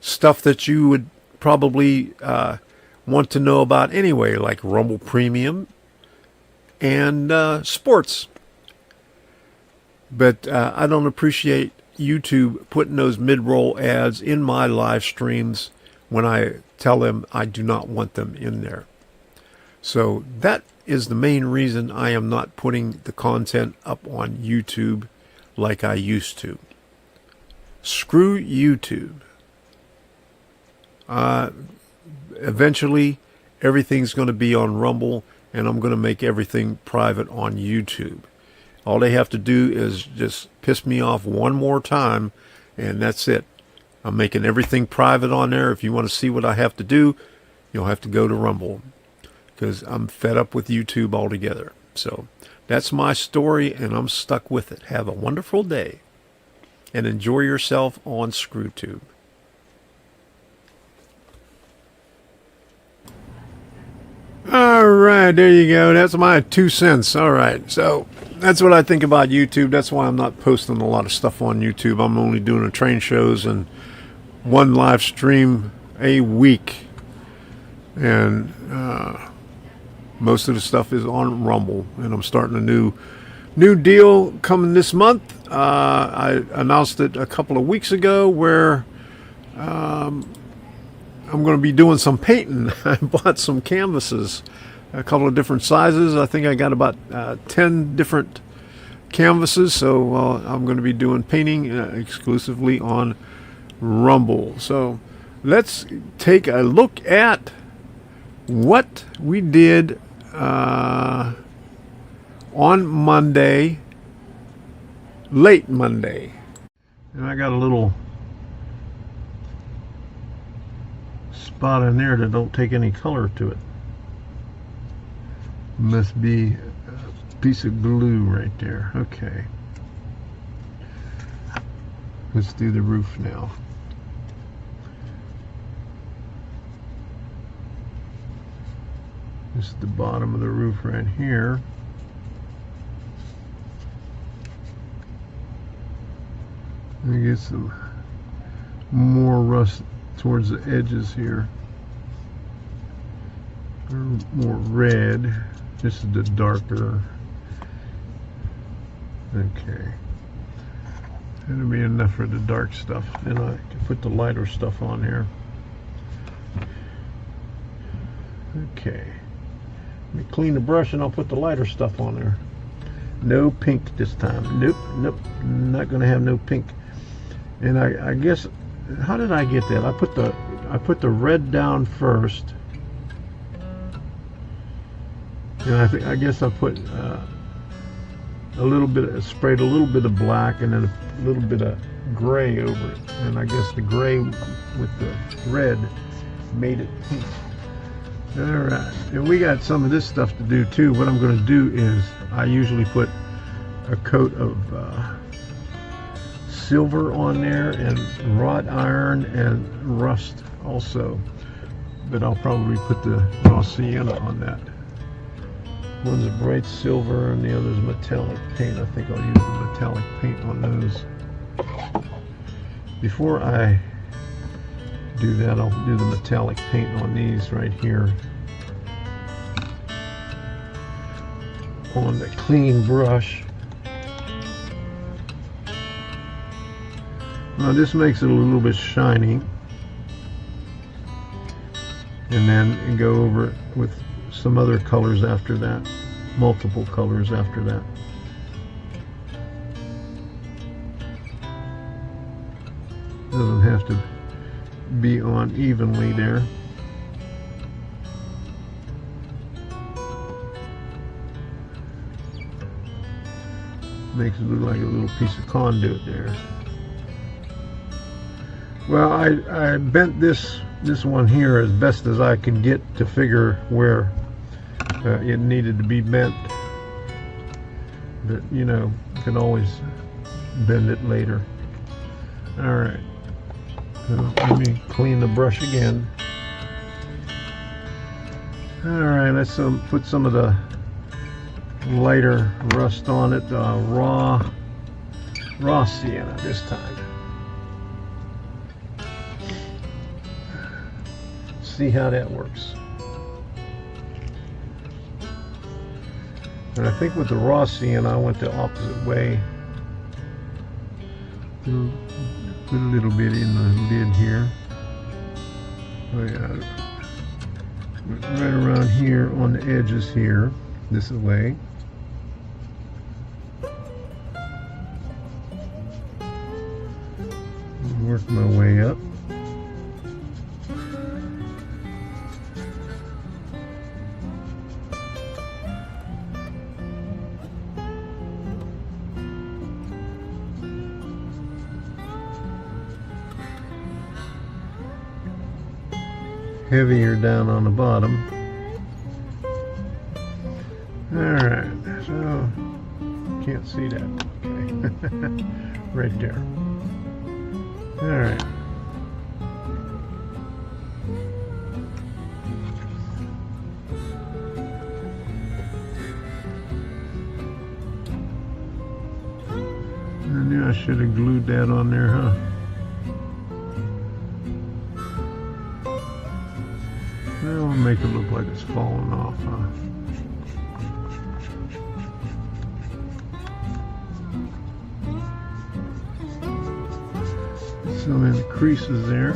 stuff that you would probably want to know about anyway, like Rumble Premium and sports. But I don't appreciate YouTube putting those mid-roll ads in my live streams when I tell them I do not want them in there. So that is the main reason I am not putting the content up on YouTube like I used to. Screw YouTube. Eventually, everything's going to be on Rumble, and I'm going to make everything private on YouTube. All they have to do is just piss me off one more time, and that's it. I'm making everything private on there. If you want to see what I have to do, you'll have to go to Rumble, because I'm fed up with YouTube altogether. So that's my story, and I'm stuck with it. Have a wonderful day, and enjoy yourself on ScrewTube. All right, there you go. That's my 2 cents. All right, so that's what I think about YouTube. That's why I'm not posting a lot of stuff on YouTube. I'm only doing the train shows and one live stream a week. And most of the stuff is on Rumble. And I'm starting a new deal coming this month. I announced it a couple of weeks ago where I'm going to be doing some painting. I bought some canvases, a couple of different sizes. I think I got about 10 different canvases. So I'm going to be doing painting exclusively on Rumble. So let's take a look at what we did on Monday, late Monday. And I got a little spot in there that don't take any color to it. Must be a piece of glue right there. Okay. Let's do the roof now. This is the bottom of the roof right here. Let me get some more rust towards the edges here. Or more red. This is the darker. Okay. That'll be enough for the dark stuff. Then I can put the lighter stuff on here. Okay. Let me clean the brush and I'll put the lighter stuff on there. No pink this time. Nope, nope. Not gonna have no pink. And I guess, how did I get that? I put the red down first. And I guess I put a little bit, sprayed a little bit of black and then a little bit of gray over it. And I guess the gray with the red made it pink. All right, and we got some of this stuff to do too. What I'm going to do is I usually put a coat of silver on there and wrought iron and rust also. But I'll probably put the raw sienna on that. One's a bright silver and the other's metallic paint. I think I'll use the metallic paint on those. Before I do that, I'll do the metallic paint on these right here on the clean brush. Now this makes it a little bit shiny, and then go over it with some other colors after that, multiple colors after that. Doesn't have to be on evenly there. Makes it look like a little piece of conduit there. Well, I bent this one here as best as I could get to figure where it needed to be bent. But you know, you can always bend it later. All right. So let me clean the brush again. Alright, let's put some of the lighter rust on it, raw sienna this time. See how that works. And I think with the raw sienna I went the opposite way. Put a little bit in the lid here. Oh yeah. Right around here on the edges here, this way. Work my way up. Heavier down on the bottom. Alright, so can't see that. Okay. Right there. Alright. I knew I should have glued that on there, huh? That'll make it look like it's falling off, huh? Some in the creases there.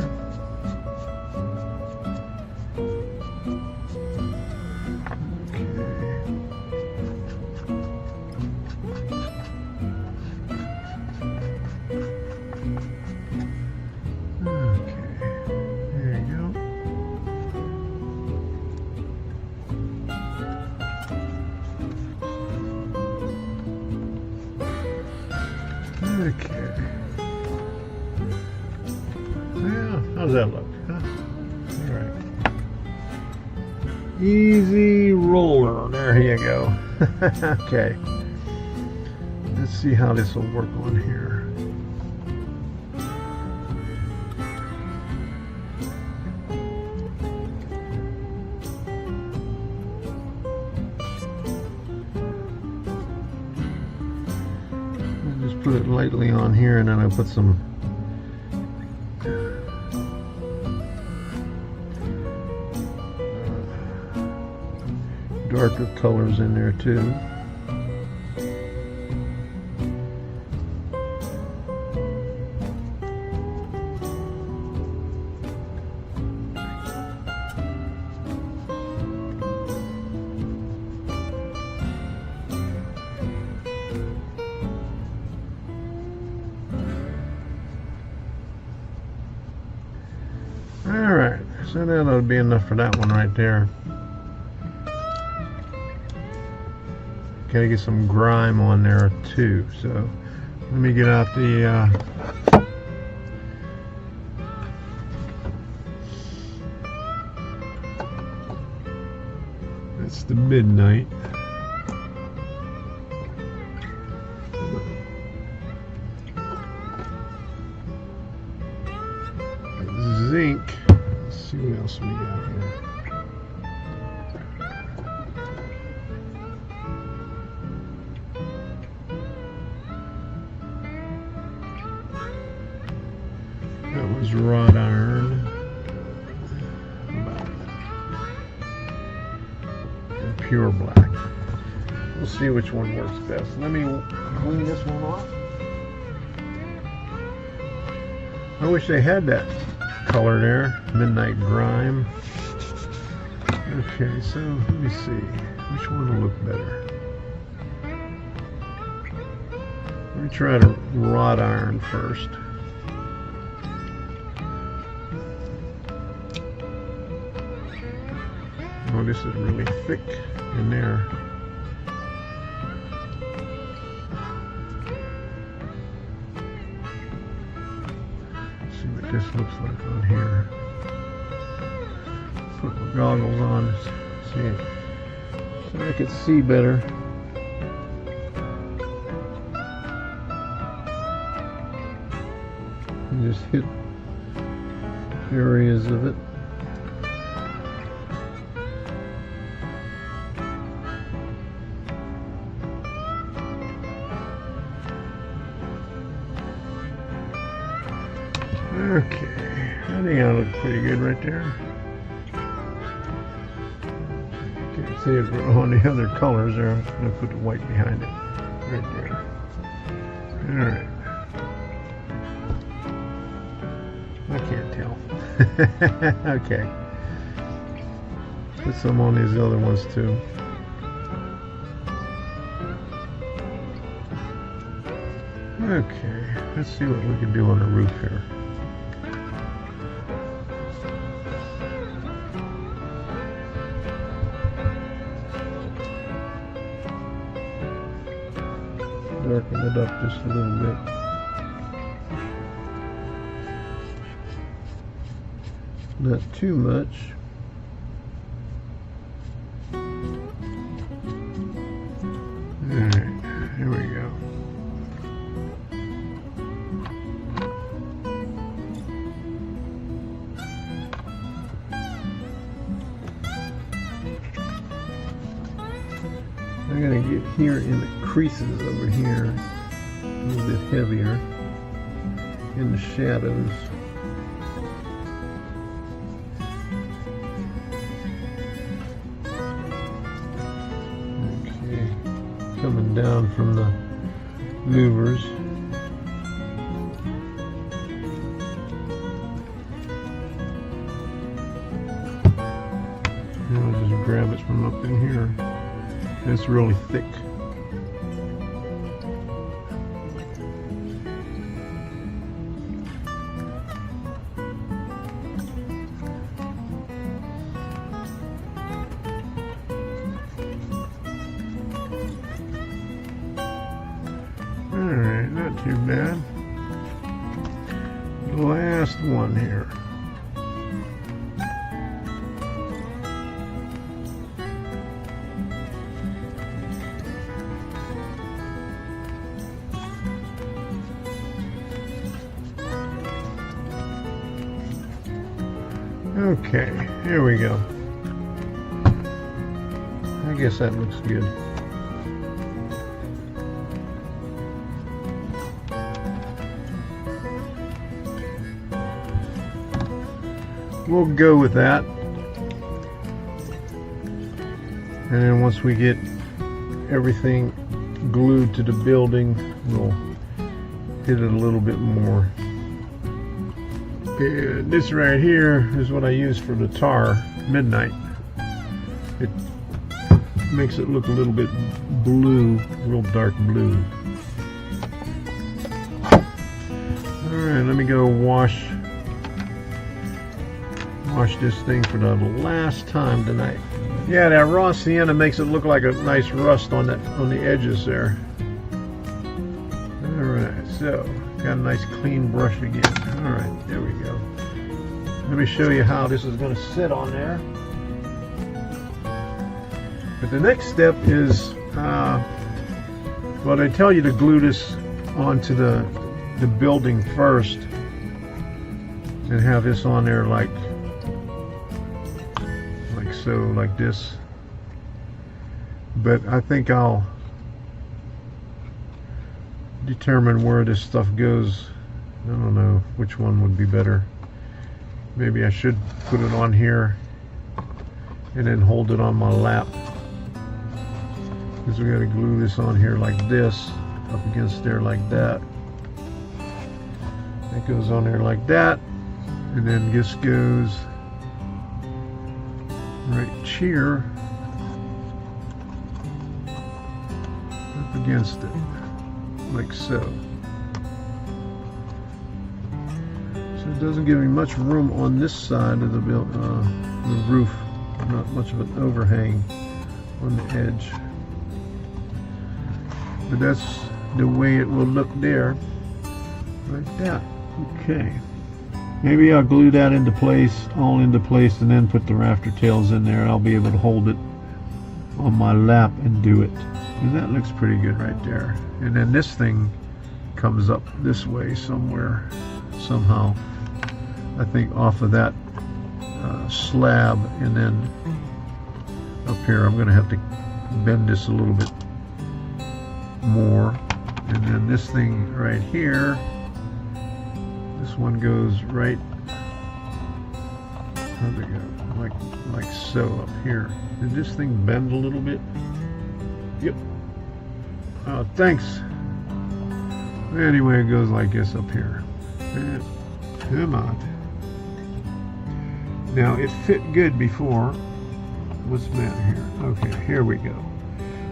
Okay. Yeah, how's that look? Huh? All right. Easy roller. There you go. Okay. Let's see how this will work on here. Put it lightly on here, and then I put some darker colors in there too. Alright, so that ought to be enough for that one right there. Gotta get some grime on there too, so let me get out the that's the midnight. Zinc. Let's see what else we got here. That was wrought iron. And pure black. We'll see which one works best. Let me clean this one off. I wish they had that color there, midnight grime. Okay, so let me see which one will look better. Let me try the wrought iron first. Oh, this is really thick in there. This looks like on here. Put my goggles on, see, so I can see better. And just hit areas of it. Okay, I think that looks pretty good right there. Can't see it on the other colors there. I'm going to put the white behind it. Right there. Alright. I can't tell. Okay. Put some on these other ones too. Okay, let's see what we can do on the roof here. Darken it up just a little bit. Not too much. Alright, here we go. I'm going to get here in the creases over here, a little bit heavier in the shadows. Okay, coming down from the louvers. Now I'll just grab it from up in here. It's really thick. Alright, not too bad. Last one here. Okay, here we go. I guess that looks good. We'll go with that. And then once we get everything glued to the building, we'll hit it a little bit more. And this right here is what I use for the tar, Midnight. It makes it look a little bit blue, real dark blue. Alright, let me go wash this thing for the last time tonight. Yeah, that raw sienna makes it look like a nice rust on the edges there. Alright, so got a nice clean brush again. Alright, there we go. Let me show you how this is going to sit on there. But the next step is, well, they tell you to glue this onto the building first and have this on there like so, like this. But I think I'll determine where this stuff goes. I don't know which one would be better. Maybe I should put it on here and then hold it on my lap, because we got to glue this on here like this, up against there like that. It goes on there like that, and then this goes right here up against it, like so. So it doesn't give me much room on this side of the roof, not much of an overhang on the edge. But that's the way it will look there, like that. Okay. Maybe I'll glue that into place, all into place, and then put the rafter tails in there, and I'll be able to hold it on my lap and do it. And that looks pretty good right there. And then this thing comes up this way somewhere, somehow. I think, off of that slab, and then up here I'm going to have to bend this a little bit more, and then this thing right here, this one goes right, how'd it go, like so up here. Did this thing bend a little bit? Yep. Oh, thanks. Anyway, it goes like this up here. And, come on. Now, it fit good before. What's the matter here? Okay, here we go.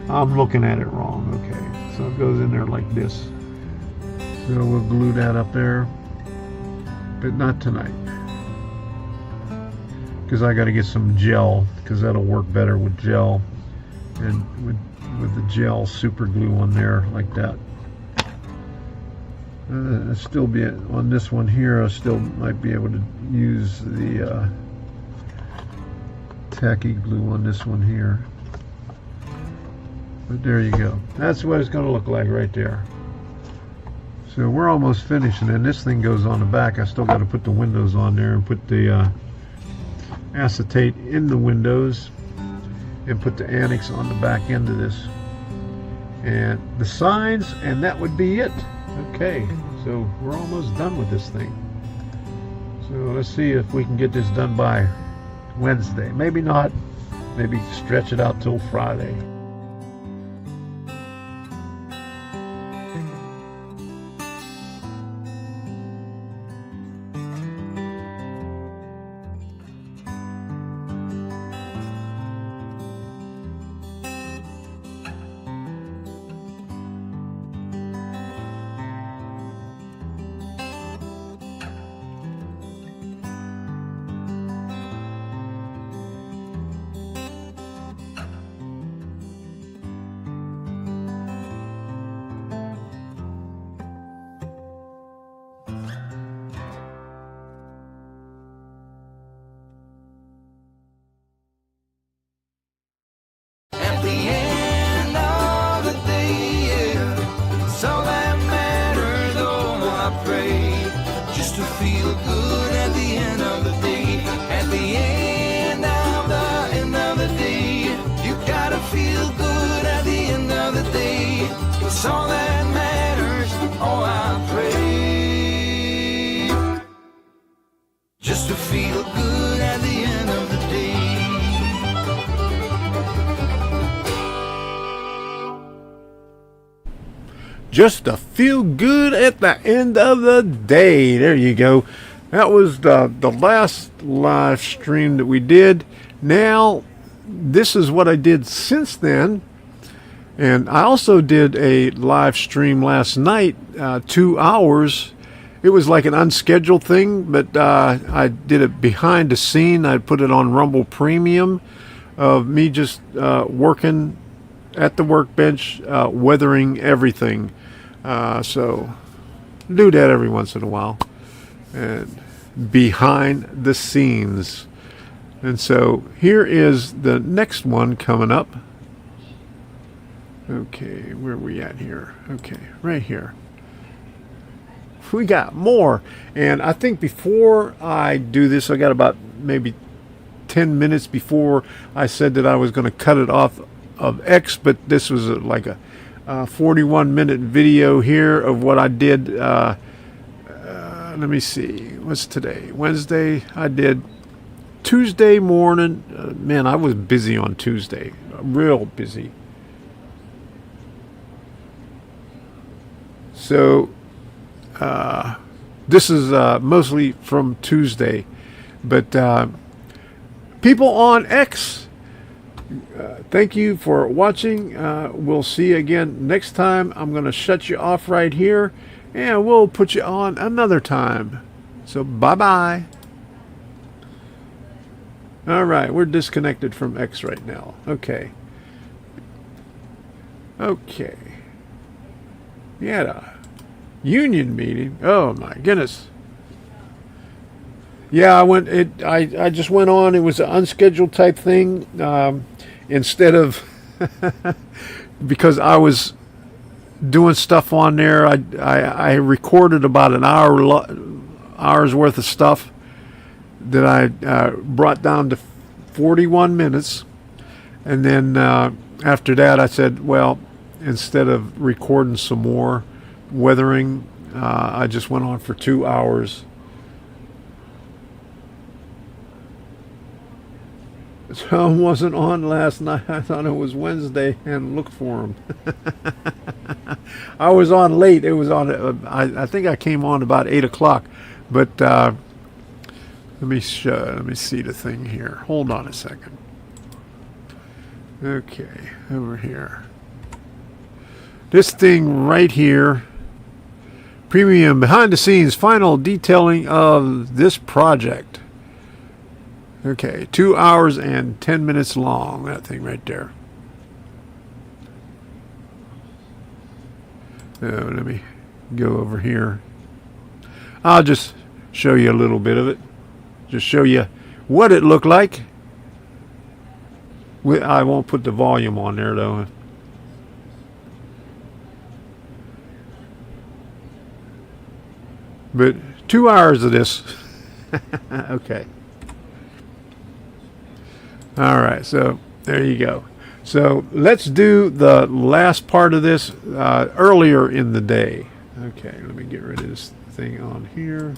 I'm looking at it wrong. Okay, so it goes in there like this. So we'll glue that up there, but not tonight, because I got to get some gel, because that'll work better with gel, and with the gel super glue on there like that. Still be on this one here. I still might be able to use the tacky glue on this one here. But there you go. That's what it's going to look like right there. So we're almost finished, and then this thing goes on the back. I still got to put the windows on there and put the acetate in the windows and put the annex on the back end of this. And the signs, and that would be it. Okay, so we're almost done with this thing. So let's see if we can get this done by Wednesday. Maybe not. Maybe stretch it out till Friday. At the end of the day, yeah, it's all that matters. Oh, I pray just to feel good at the end of the day. At the end of the day, you gotta feel good at the end of the day. It's all that matters. Oh, I pray just to feel good at the end of the day. Just to feel good at the end of the day. There you go. That was the last live stream that we did. Now, this is what I did since then. And I also did a live stream last night, 2 hours. It was like an unscheduled thing, but I did it behind the scene. I put it on Rumble Premium of me just working at the workbench, weathering everything. So do that every once in a while, and behind the scenes. And so here is the next one coming up. Okay, where are we at here? Okay, right here. We got more, and I think before I do this, I got about maybe 10 minutes before I said that I was going to cut it off of X, but this was like a 41-minute video here of what I did. Let me see, what's today? Wednesday. I did Tuesday morning. Man, I was busy on Tuesday, real busy. So this is mostly from Tuesday, but people on X, thank you for watching. We'll see you again next time. I'm going to shut you off right here, and we'll put you on another time. So bye-bye. All right, we're disconnected from X right now. Okay. Okay. We had a union meeting. Oh my goodness. Yeah, I just went on. It was an unscheduled type thing. Instead of because I was doing stuff on there, I recorded about an hour's worth of stuff, that I brought down to 41 minutes. And then after that, I said, well, instead of recording some more weathering, I just went on for 2 hours. So I wasn't on last night. I thought it was Wednesday and looked for him. I was on late. It was on. I think I came on about 8 o'clock. But let me see the thing here. Hold on a second. Okay, over here. This thing right here. Premium behind the scenes final detailing of this project. Okay, 2 hours and 10 minutes long, that thing right there. Let me go over here. I'll just show you a little bit of it. Just show you what it looked like. I won't put the volume on there though. But 2 hours of this. Okay. All right, so there you go. So let's do the last part of this earlier in the day. Okay, let me get rid of this thing on here.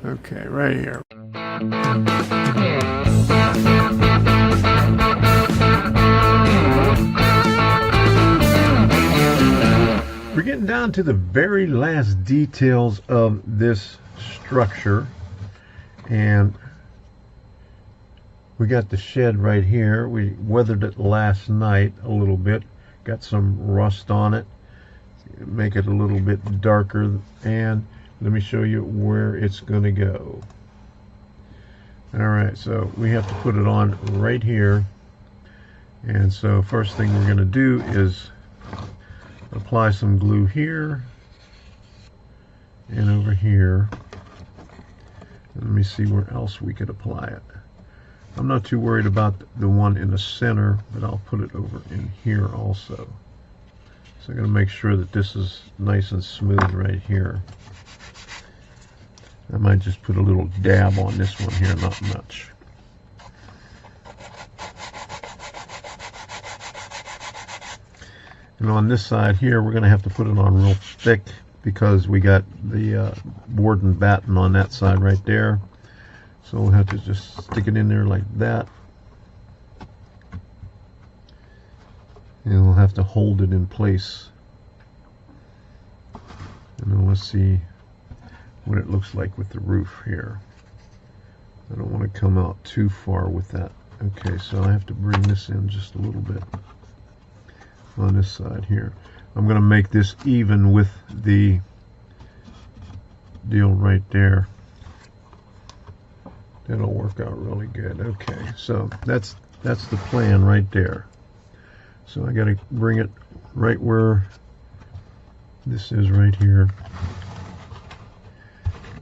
Okay, right here. We're getting down to the very last details of this structure, and we got the shed right here. We weathered it last night a little bit, got some rust on it, make it a little bit darker, and let me show you where it's going to go. Alright, so we have to put it on right here, and so first thing we're going to do is apply some glue here and over here. Let me see where else we could apply it. I'm not too worried about the one in the center, but I'll put it over in here also. So I'm going to make sure that this is nice and smooth right here. I might just put a little dab on this one here, not much. And on this side here, we're going to have to put it on real thick because we got the board and batten on that side right there. So we'll have to just stick it in there like that. And we'll have to hold it in place. And then let's see what it looks like with the roof here. I don't want to come out too far with that. Okay, so I have to bring this in just a little bit on this side here. I'm going to make this even with the deal right there. That'll work out really good. Okay, so that's the plan right there. So I got to bring it right where this is right here,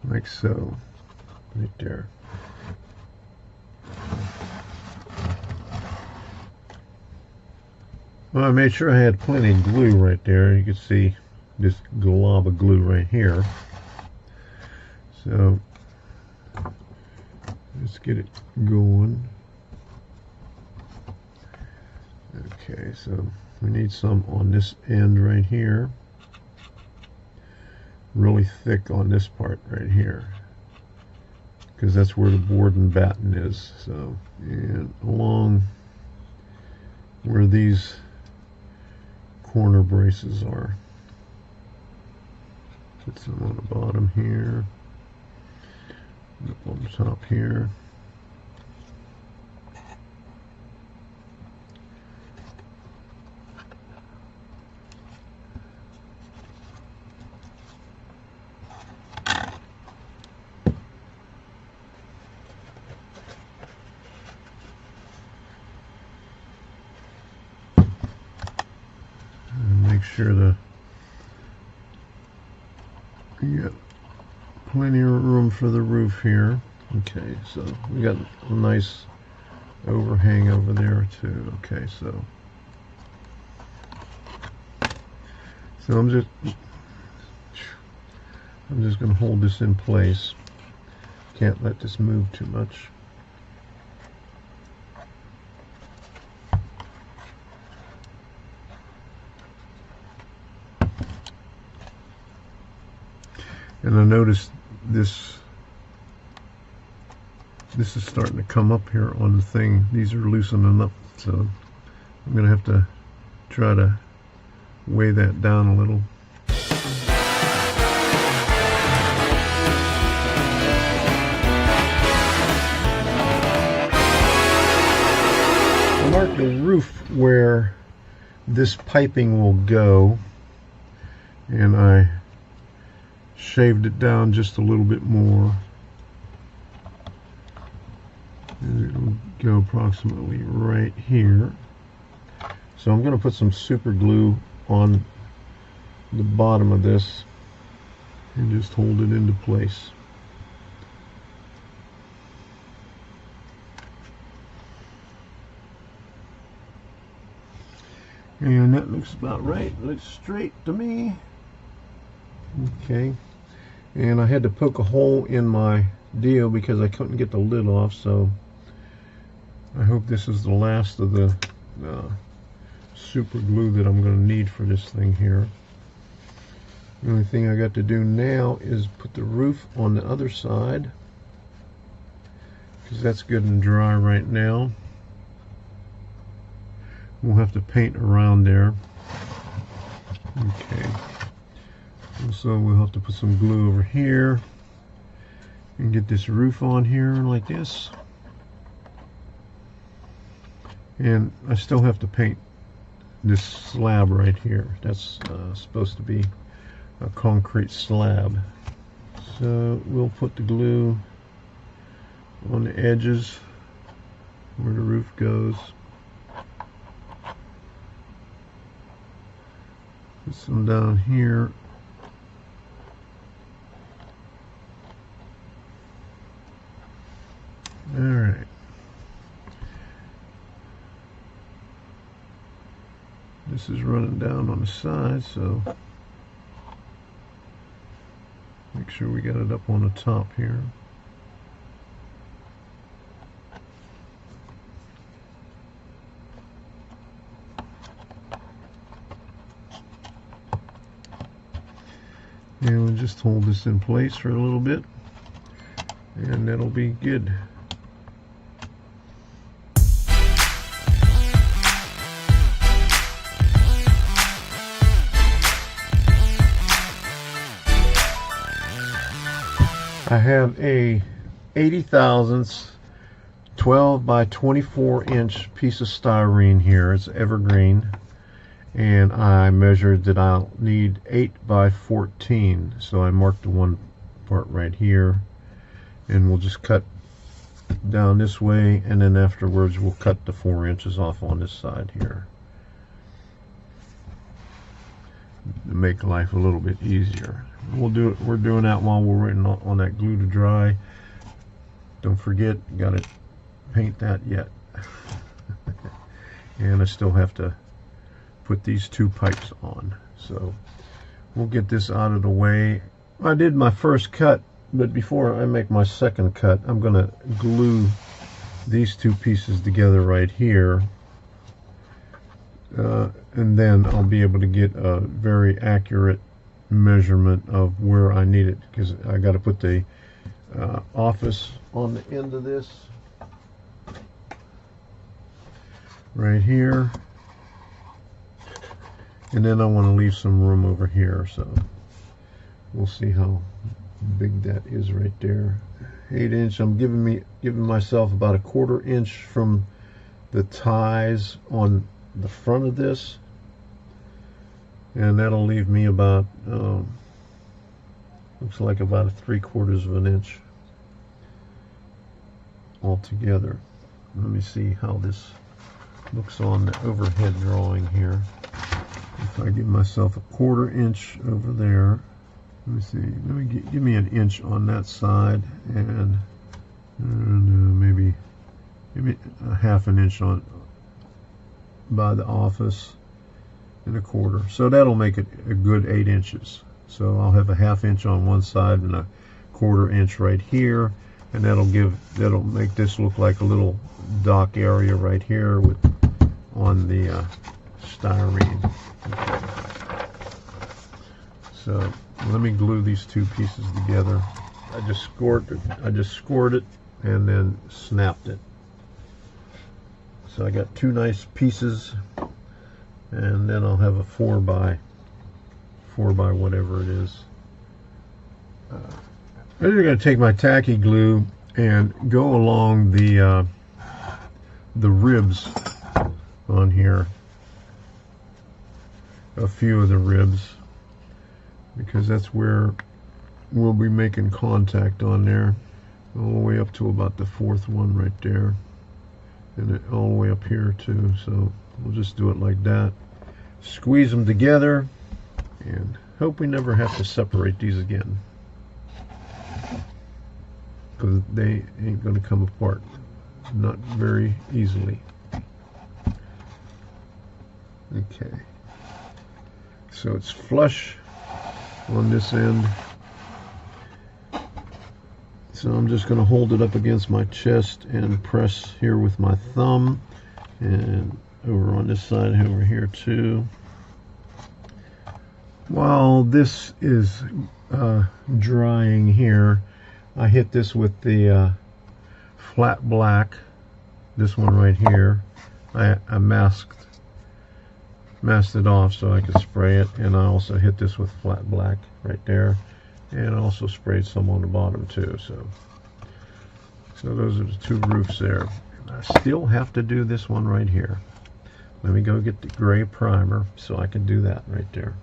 like so, right there. Well, I made sure I had plenty of glue right there. You can see this glob of glue right here. So let's get it going. Okay, so we need some on this end right here. Really thick on this part right here, because that's where the board and batten is. So, and along where these corner braces are. Put some on the bottom here, up on the top here. Sure you got plenty of room for the roof here. Okay, so we got a nice overhang over there too. Okay, so I'm just going to hold this in place. Can't let this move too much. And I noticed this is starting to come up here on the thing. These are loosening up, so I'm going to have to try to weigh that down a little. I marked the roof where this piping will go, and I shaved it down just a little bit more, and it'll go approximately right here. So I'm going to put some super glue on the bottom of this and just hold it into place. And that looks about right. It looks straight to me. Okay. And I had to poke a hole in my deal because I couldn't get the lid off, so I hope this is the last of the super glue that I'm going to need for this thing here. The only thing I got to do now is put the roof on the other side, because that's good and dry right now. We'll have to paint around there. Okay. So we'll have to put some glue over here and get this roof on here like this. And I still have to paint this slab right here. That's supposed to be a concrete slab. So we'll put the glue on the edges where the roof goes. Put some down here. Alright. This is running down on the side, so make sure we got it up on the top here. And we'll just hold this in place for a little bit, and that'll be good. I have a 80 thousandths 12 by 24 inch piece of styrene here. It's evergreen, and I measured that I'll need 8 by 14, so I marked the one part right here, and we'll just cut down this way, and then afterwards we'll cut the 4 inches off on this side here to make life a little bit easier. We're doing that while we're waiting on that glue to dry. Don't forget, got to paint that yet. And I still have to put these 2 pipes on. So we'll get this out of the way. I did my first cut, but before I make my second cut, I'm going to glue these 2 pieces together right here. And then I'll be able to get a very accurate measurement of where I need it, because I got to put the office on the end of this right here, and then I want to leave some room over here, so we'll see how big that is right there. 8 inch. I'm giving myself about a 1/4 inch from the ties on the front of this, and that'll leave me about looks like about a 3/4 of an inch altogether. Let me see how this looks on the overhead drawing here. If I give myself a 1/4 inch over there, let me see, give me an inch on that side, and maybe a 1/2 inch on by the office, and a 1/4. So that'll make it a good 8 inches. So I'll have a 1/2 inch on one side and a 1/4 inch right here. and that'll make this look like a little dock area right here with on the styrene. Okay. So let me glue these two pieces together. I just scored it and then snapped it. So I got two nice pieces, and then I'll have a 4 by whatever it is. I'm going to take my tacky glue and go along the ribs on here, a few of the ribs, because that's where we'll be making contact on there, all the way up to about the 4th one right there, and all the way up here too. So we'll just do it like that, squeeze them together, and hope we never have to separate these again, because they ain't going to come apart, not very easily. Okay, so it's flush on this end, so I'm just going to hold it up against my chest and press here with my thumb, and over on this side over here too. While this is drying here, I hit this with the flat black, this one right here. I masked it off so I could spray it, and I also hit this with flat black right there, and also sprayed some on the bottom too. So those are the two roofs there. And I still have to do this one right here. Let me go get the gray primer so I can do that right there.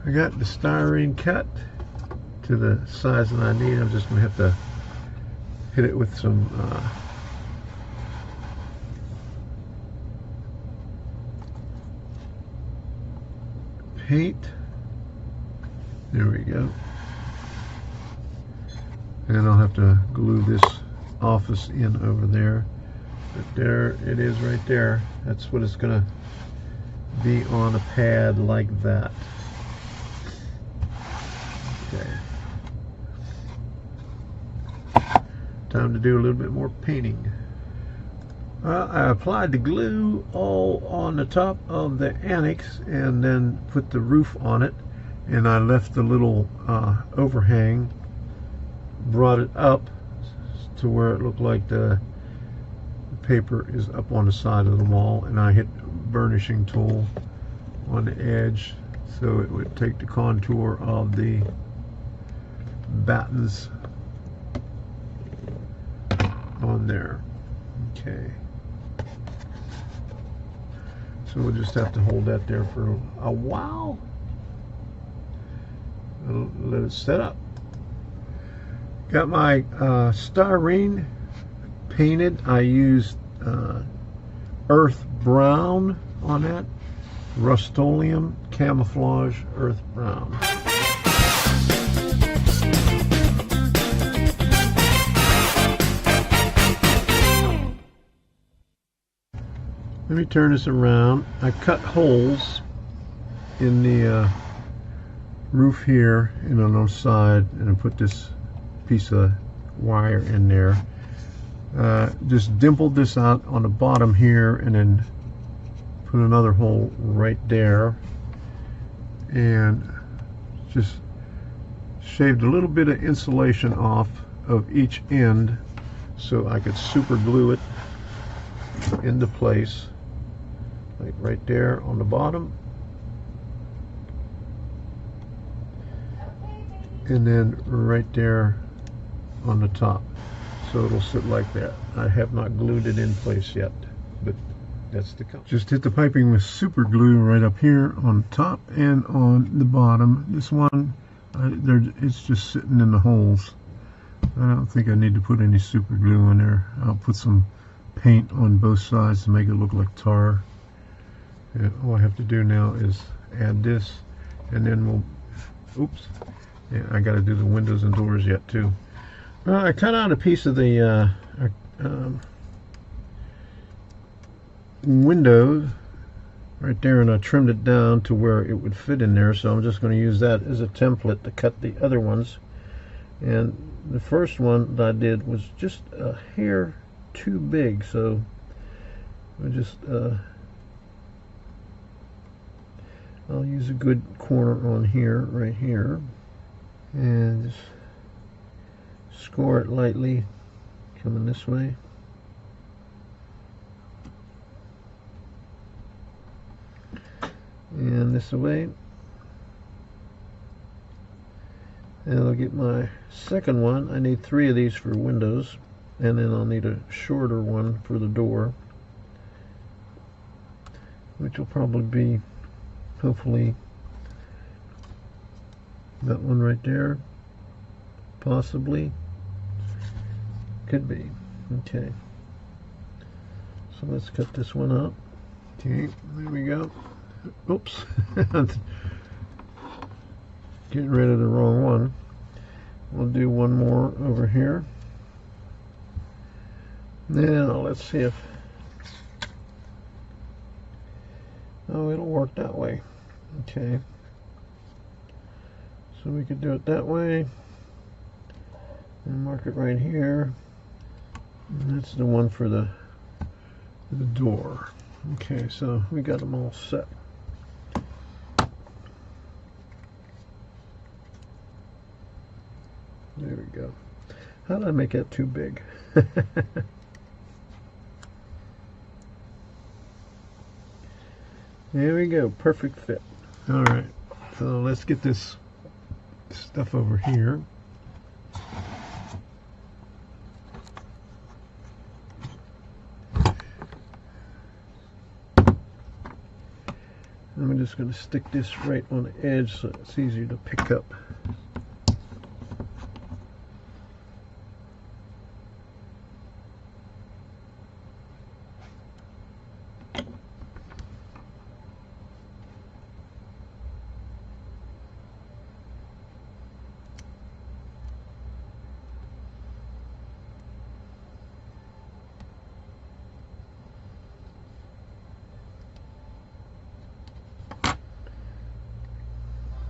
I got the styrene cut to the size that I need. I'm just going to have to hit it with some paint. There we go. And I'll have to glue this office in over there. But there it is right there. That's what it's going to be on a pad like that. Okay. Time to do a little bit more painting. I applied the glue all on the top of the annex and then put the roof on it, and I left the little overhang, brought it up to where it looked like the paper is up on the side of the wall, and I hit burnishing tool on the edge so it would take the contour of the battens on there. Okay, so we'll just have to hold that there for a while. I'll let it set up. Got my styrene painted. I used earth brown on that, Rust-Oleum camouflage earth brown. Let me turn this around. I cut holes in the roof here and on the side, and I put this piece of wire in there. Just dimpled this out on the bottom here, and then put another hole right there, and just shaved a little bit of insulation off of each end so I could super glue it into place, like right there on the bottom, and then right there on the top, so it'll sit like that. I have not glued it in place yet, but that's the color. Just hit the piping with super glue right up here on the top and on the bottom. This one, it's just sitting in the holes. I don't think I need to put any super glue in there. I'll put some paint on both sides to make it look like tar. And all I have to do now is add this, and then we'll, oops, yeah, I got to do the windows and doors yet too. I cut out a piece of the window right there, and I trimmed it down to where it would fit in there, so I'm just going to use that as a template to cut the other ones. And the first one that I did was just a hair too big, so I just I'll use a good corner on here, right here, and just score it lightly, coming this way. And this away. And I'll get my second one. I need 3 of these for windows, and then I'll need a shorter one for the door, which will probably be, hopefully, that one right there, possibly, could be. Okay, so let's cut this one up. Okay, there we go. Oops. Getting rid of the wrong one. We'll do one more over here. Now let's see if, oh, it'll work that way. Okay, so we could do it that way and mark it right here, and that's the one for the door. Okay, so we got them all set. There we go. How did I make that too big? There we go, perfect fit. All right, so let's get this stuff over here. I'm just going to stick this right on the edge so it's easier to pick up.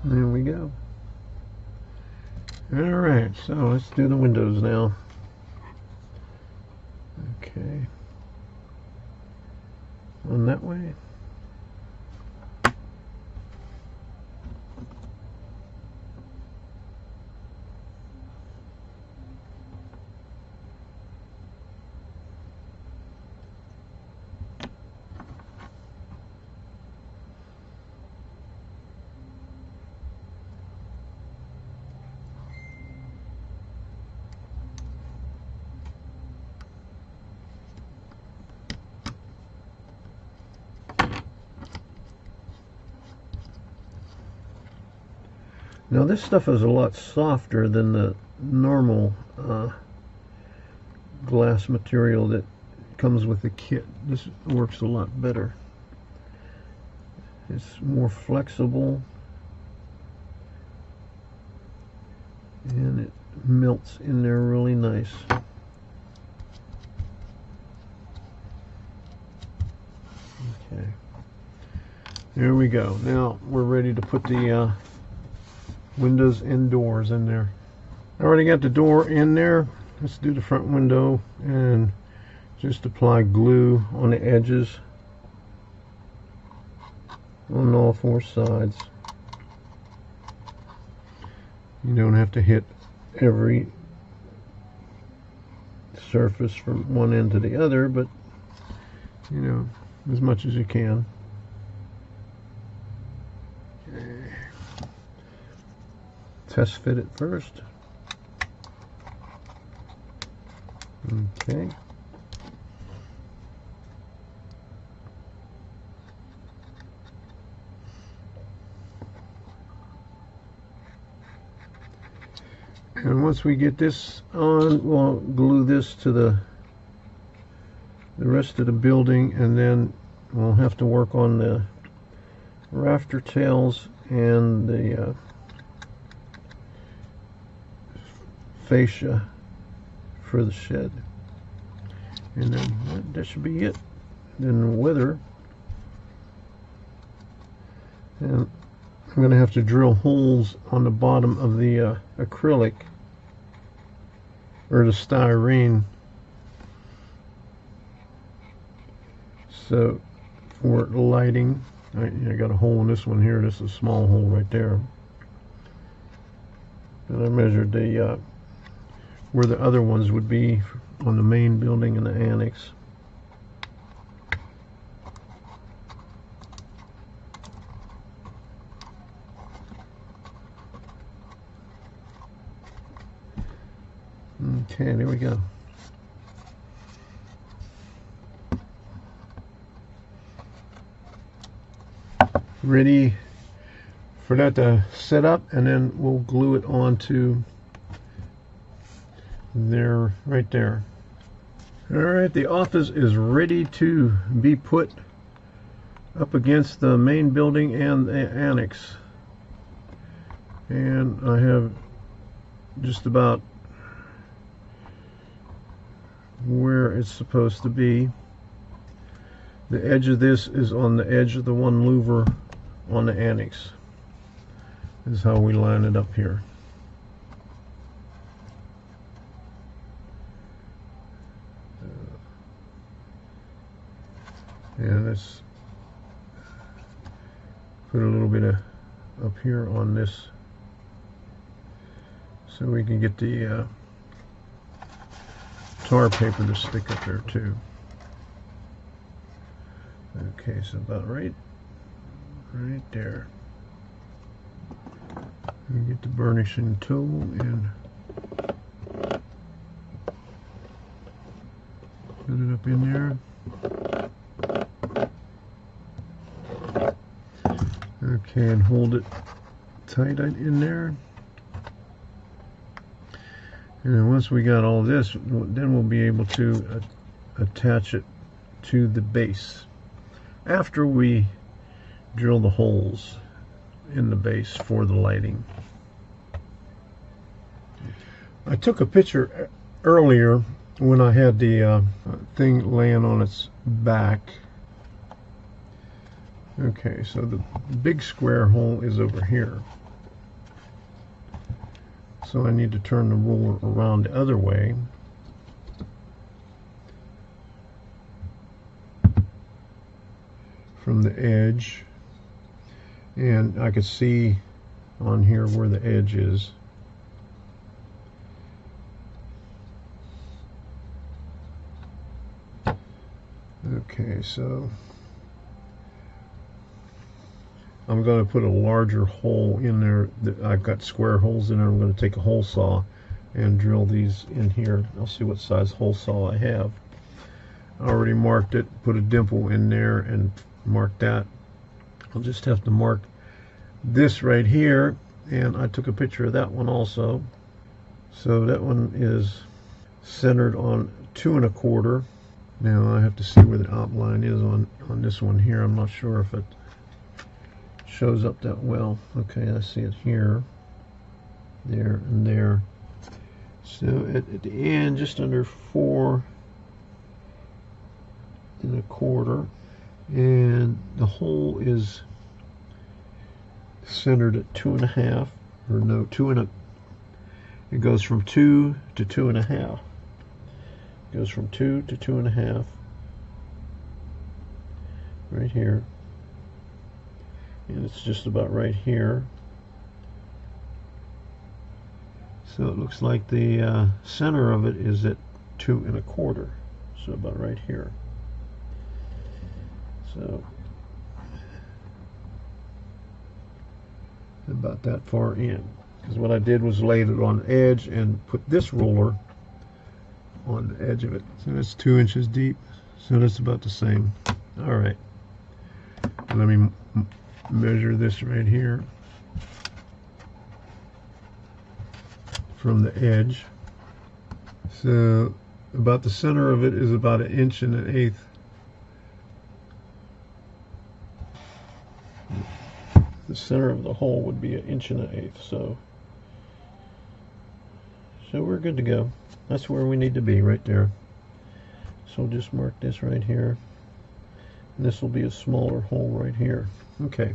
There we go. Alright, so let's do the windows now. Okay. On that way. Now this stuff is a lot softer than the normal glass material that comes with the kit. This works a lot better. It's more flexible and it melts in there really nice. Okay, there we go. Now we're ready to put the windows and doors in there. I already got the door in there. Let's do the front window and just apply glue on the edges on all 4 sides. You don't have to hit every surface from one end to the other, but you know, as much as you can. Test fit it first. Okay. And once we get this on, we'll glue this to the rest of the building, and then we'll have to work on the rafter tails and the fascia for the shed, and then that should be it. Then the weather, and I'm going to have to drill holes on the bottom of the acrylic or the styrene. So for lighting, I got a hole in this one here. This is a small hole right there. And I measured the where the other ones would be on the main building and the annex. Okay, there we go. Ready for that to set up, and then we'll glue it onto there, right there. All right, the office is ready to be put up against the main building and the annex. And I have just about where it's supposed to be. The edge of this is on the edge of the one louver on the annex. This is how we line it up here. Yeah, let's put a little bit of up here on this so we can get the tar paper to stick up there too. Okay, so about right there. And get the burnishing tool and put it up in there. Okay, and hold it tight in there. And then once we got all this, then we'll be able to attach it to the base after we drill the holes in the base for the lighting. I took a picture earlier when I had the thing laying on its back. Okay, so the big square hole is over here. So I need to turn the ruler around the other way. From the edge. And I could see on here where the edge is. Okay, so I'm going to put a larger hole in there. I've got square holes in there. I'm going to take a hole saw and drill these in here. I'll see what size hole saw I have. I already marked it, put a dimple in there and marked that. I'll just have to mark this right here, and I took a picture of that one also. So that one is centered on 2 1/4. Now I have to see where the outline is on this one here. I'm not sure if it shows up that well. Okay, I see it here, there, and there. So at the end, just under 4 1/4, and the hole is centered at 2 1/2, or no, 2 1/2. It goes from 2 to 2 1/2. It goes from 2 to 2 1/2, right here, and it's just about right here. So it looks like the center of it is at 2 1/4, so about right here. So about that far in, because what I did was laid it on the edge and put this ruler on the edge of it. So that's 2 inches deep, so that's about the same. All right, let me measure this right here from the edge. So about the center of it is about 1 1/8 inches. The center of the hole would be 1 1/8 inches, so we're good to go. That's where we need to be, right there. So we'll just mark this right here, and this will be a smaller hole right here. Okay,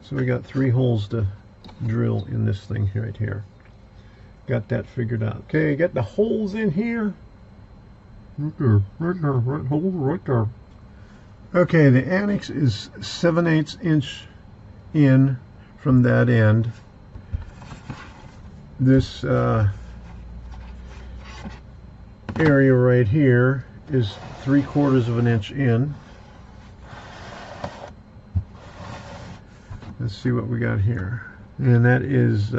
so we got 3 holes to drill in this thing right here. got that figured out. Okay, got the holes in here. Right there, right hole right there. Okay, the annex is 7/8 inch in from that end. This area right here is 3/4 of an inch in. Let's see what we got here. And that is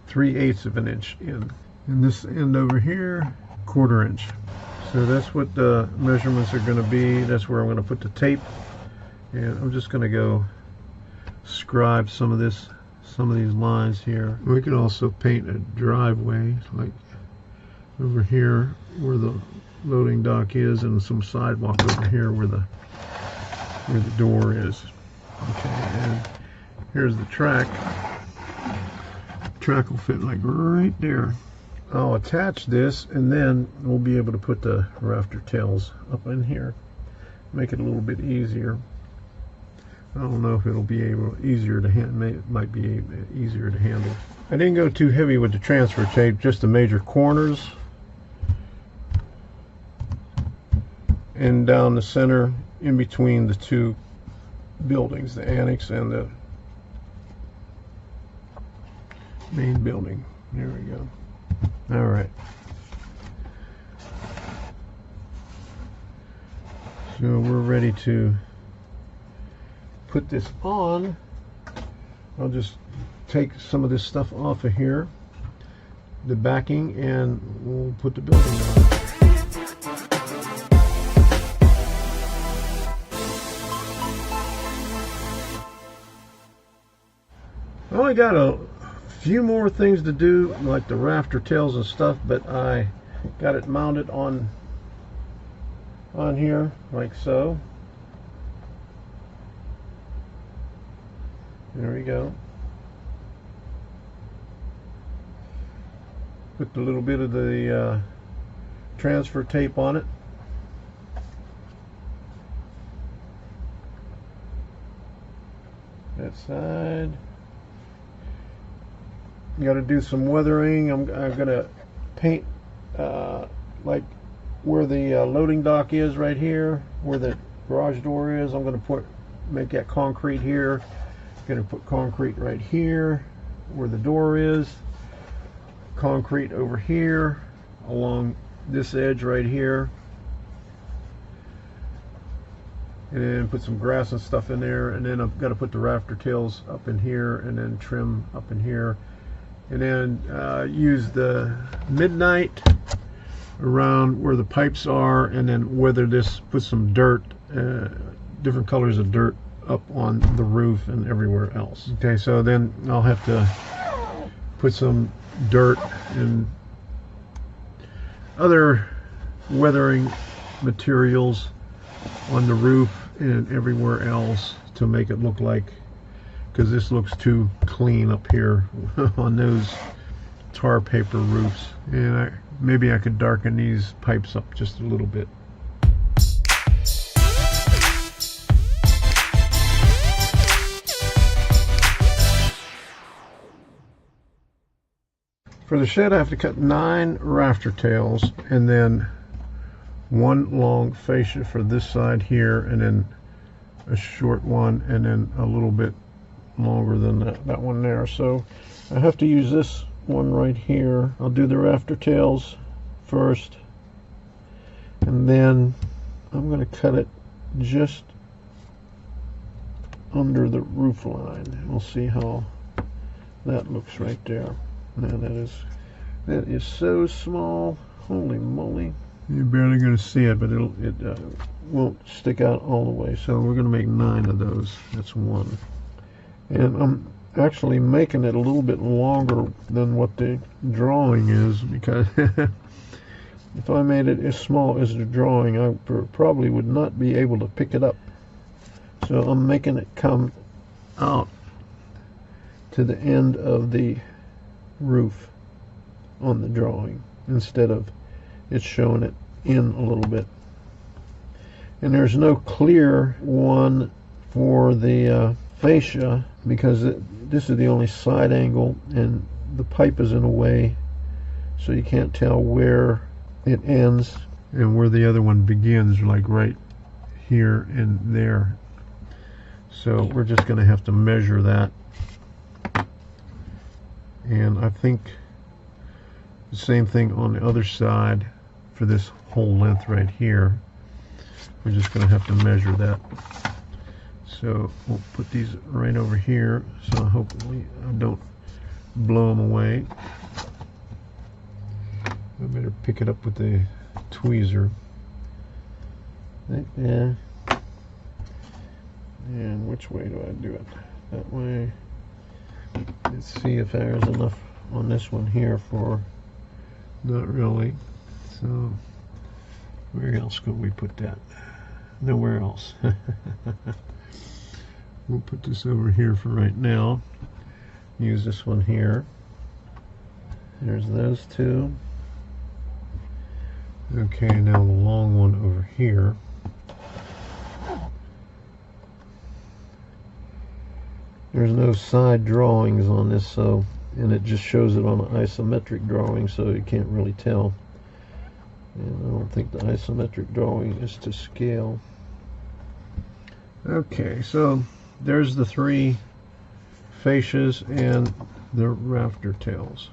3/8 of an inch in. And this end over here, 1/4 inch. So that's what the measurements are going to be. That's where I'm going to put the tape. And I'm just going to go scribe some of these lines here. We could also paint a driveway, like over here where the loading dock is, and some sidewalk over here where the door is. Okay, and here's the track. Track will fit like right there. I'll attach this, and then we'll be able to put the rafter tails up in here. Make it a little bit easier. I don't know if it'll be easier to handle. It might be easier to handle. I didn't go too heavy with the transfer tape, just the major corners and down the center in between the two buildings, the annex and the main building. There we go. All right. So we're ready to put this on. I'll just take some of this stuff off of here, the backing, and we'll put the building on. I only got a few more things to do, like the rafter tails and stuff, but I got it mounted on here like so. There we go. Put a little bit of the transfer tape on it. That side. Got to do some weathering. I'm gonna paint like where the loading dock is right here, where the garage door is. I'm gonna make that concrete here. Gonna put concrete right here where the door is. Concrete over here along this edge right here. And then put some grass and stuff in there. And then I've got to put the rafter tails up in here, and then trim up in here. And then use the midnight around where the pipes are, and then weather this, put some dirt, different colors of dirt up on the roof and everywhere else. Okay, so then I'll have to put some dirt and other weathering materials on the roof and everywhere else to make it look like, because this looks too clean up here on those tar paper roofs. And maybe I could darken these pipes up just a little bit. For the shed, I have to cut 9 rafter tails, and then 1 long fascia for this side here, and then a short one, and then a little bit longer than that one there. So I have to use this one right here. I'll do the rafter tails first, and then I'm going to cut it just under the roof line. We'll see how that looks right there. Now that is so small. Holy moly. You're barely going to see it, but it won't stick out all the way. So we're going to make 9 of those. That's 1. And I'm actually making it a little bit longer than what the drawing is, because if I made it as small as the drawing, I probably would not be able to pick it up. So I'm making it come out to the end of the roof on the drawing, instead of it's showing it in a little bit. And there's no clear one for the fascia, because this is the only side angle, and the pipe is in a way so you can't tell where it ends and where the other one begins, like right here and there. So we're just going to have to measure that. And I think the same thing on the other side for this whole length right here. We're just going to have to measure that. So we'll put these right over here, so hopefully I don't blow them away. I better pick it up with the tweezer. Right there. And which way do I do it? That way. Let's see if there's enough on this one here for, not really. So where else could we put that? Nowhere else. We'll put this over here for right now. Use this one here. There's those two. Okay, now the long one over here. There's no side drawings on this, so, and it just shows it on an isometric drawing, so you can't really tell. And I don't think the isometric drawing is to scale. Okay, so there's the three fascias and the rafter tails.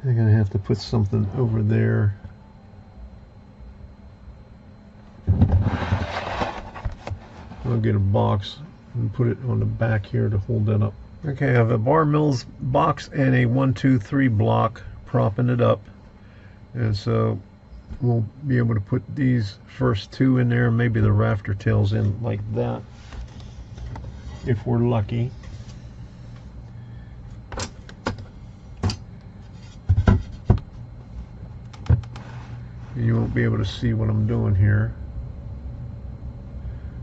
I'm gonna have to put something over there. I'll get a box and put it on the back here to hold that up. Okay, I have a bar mills box and a 1, 2, 3 block propping it up, and so we'll be able to put these first two in there, maybe the rafter tails in like that if we're lucky. You won't be able to see what I'm doing here,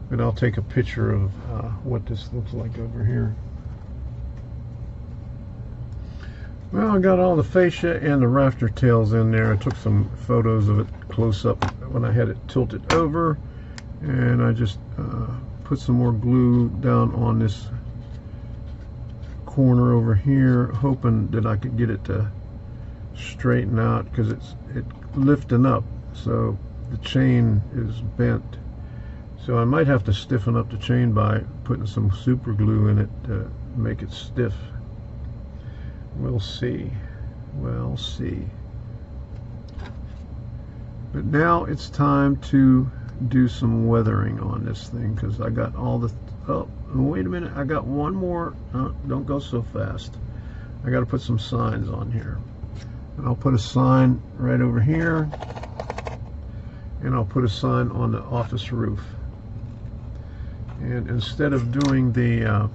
but I'll take a picture of what this looks like over here. Well, I got all the fascia and the rafter tails in there. I took some photos of it close up when I had it tilted over, and I just put some more glue down on this corner over here, hoping that I could get it to straighten out, because it's lifting up, so the chain is bent. So I might have to stiffen up the chain by putting some super glue in it to make it stiff. We'll see. We'll see. But now it's time to do some weathering on this thing, because I got all the... Oh, wait a minute. I got one more. Don't go so fast. I got to put some signs on here. And I'll put a sign right over here, and I'll put a sign on the office roof. And instead of doing the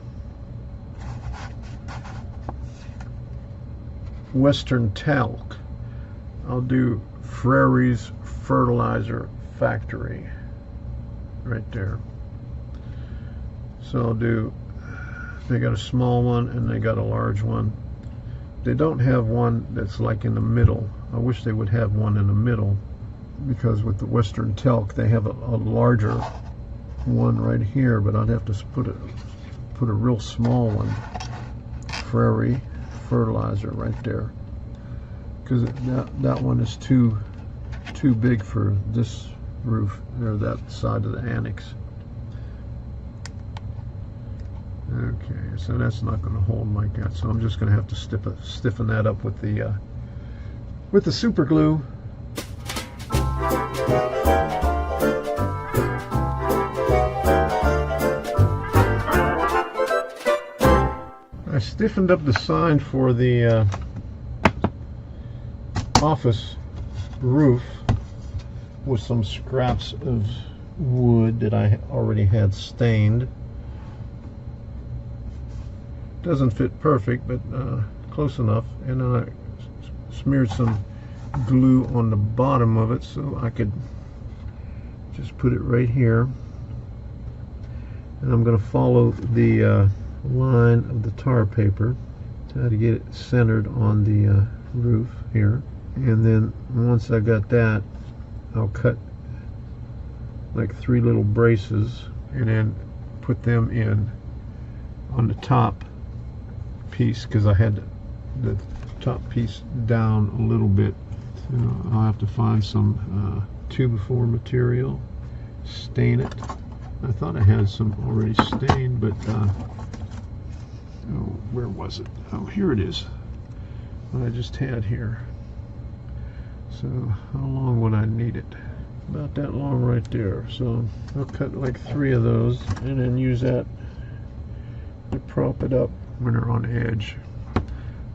Western Talc, I'll do Frere's Fertilizer Factory right there. So I'll do, they got a small one and they got a large one. They don't have one that's like in the middle. I wish they would have one in the middle, because with the Western Talc they have a larger one right here, but I'd have to put a real small one, Frere Fertilizer, right there, because that one is too big for this roof, or that side of the annex. Okay, so that's not going to hold like that, so I'm just going to have to stiffen that up with the super glue. I stiffened up the sign for the office roof with some scraps of wood that I already had stained. Doesn't fit perfect, but close enough. And then I smeared some glue on the bottom of it so I could just put it right here. And I'm going to follow the line of the tar paper, try to get it centered on the roof here. And then once I got that, I'll cut like 3 little braces and then put them in on the top piece because I had the top piece down a little bit. So I'll have to find some 2x4 material, stain it. I thought I had some already stained, but oh, where was it? Oh, here it is. What I just had here. So how long would I need it? About that long right there. So I'll cut like 3 of those and then use that to prop it up when they're on edge.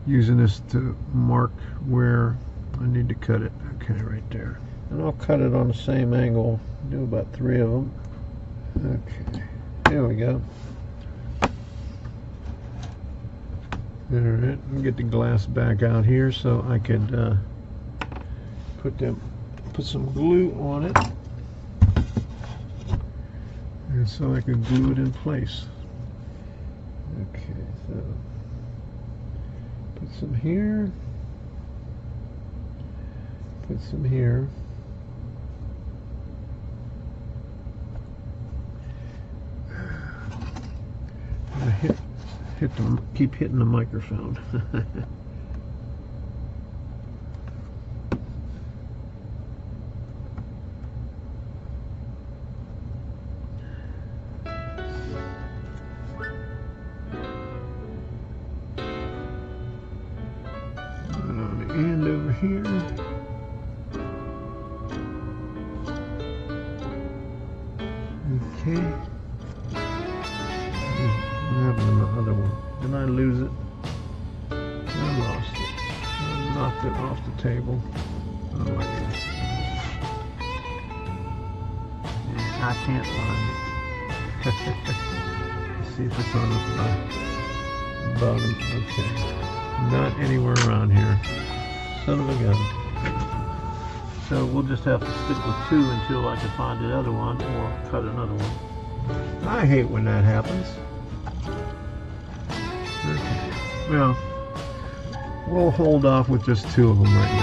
Using this to mark where I need to cut it. Okay, right there. And I'll cut it on the same angle. Do about 3 of them. Okay, there we go. Alright, I'll get the glass back out here so I could put some glue on it, and so I can glue it in place. Okay, so put some here, put some here. I keep hitting the microphone. On the end over here. Okay. What happened to my other one? Did I lose it? I lost it. I knocked it off the table. Oh my goodness. Yeah, I can't find it. Let's see if it's on the bottom. Okay. Not anywhere around here. Son of a gun. So we'll just have to stick with 2 until I can find the other one or cut another one. I hate when that happens. Okay. Well, we'll hold off with just 2 of them right now.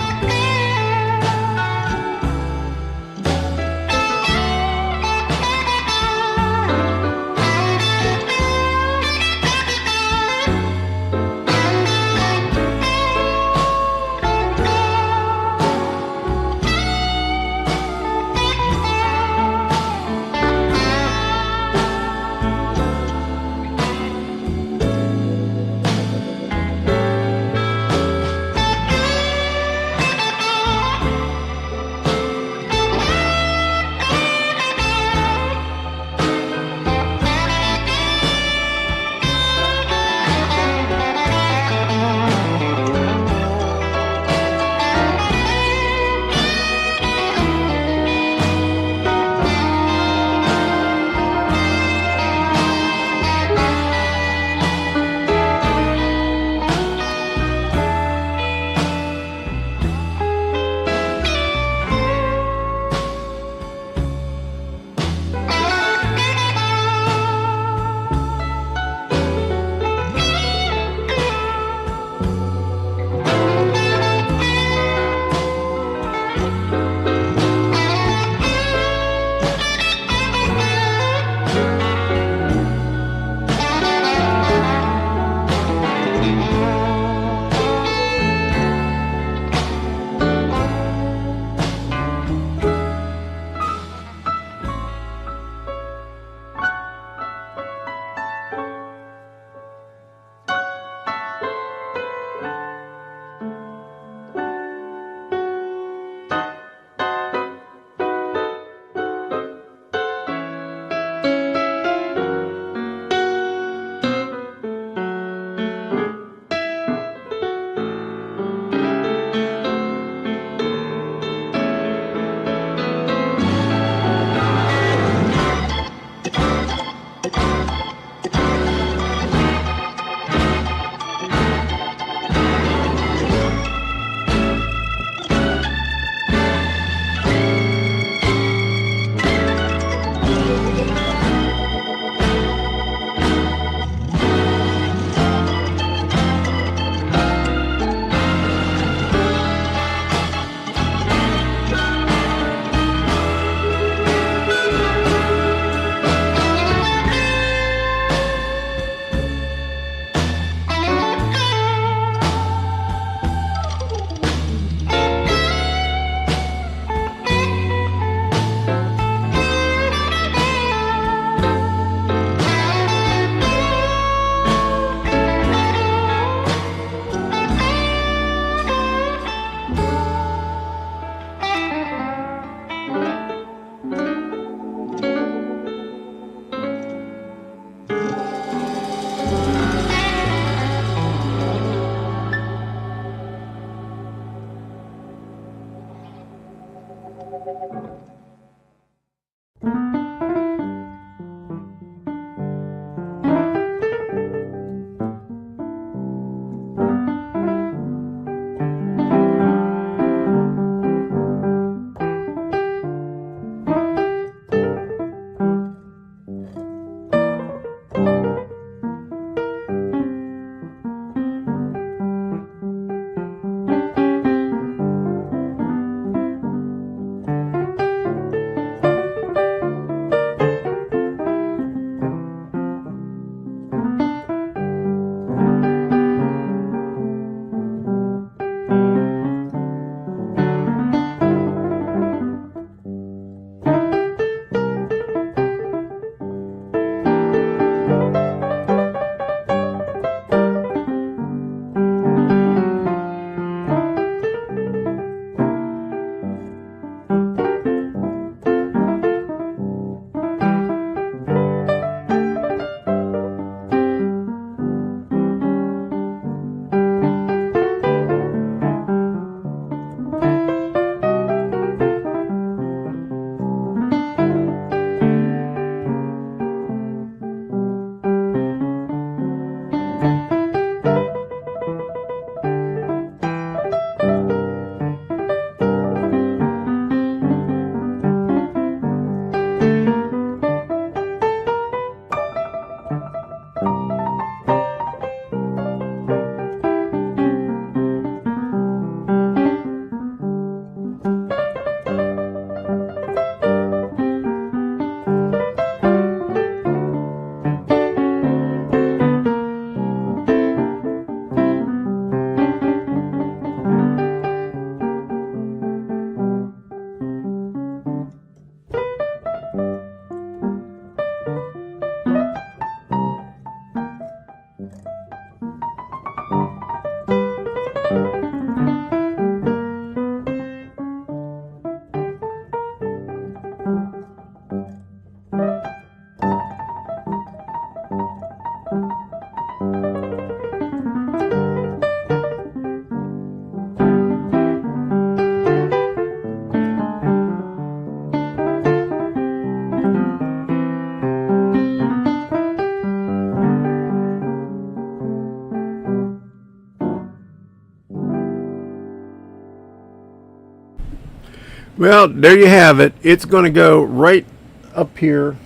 Well, there you have it. It's going to go right up here.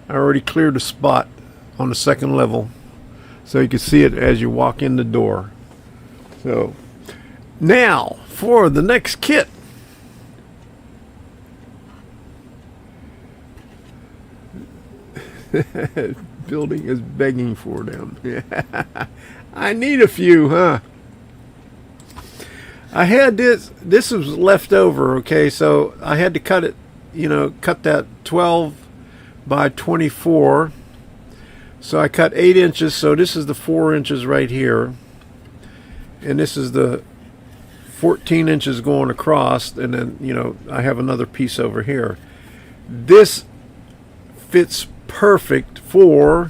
I already cleared a spot on the second level, so you can see it as you walk in the door. So now for the next kit. Building is begging for them. I need a few, huh? I had this was left over, okay, so I had to cut it, cut that 12 by 24. So I cut 8 inches, so this is the 4 inches right here. And this is the 14 inches going across, and then, I have another piece over here. This fits perfect for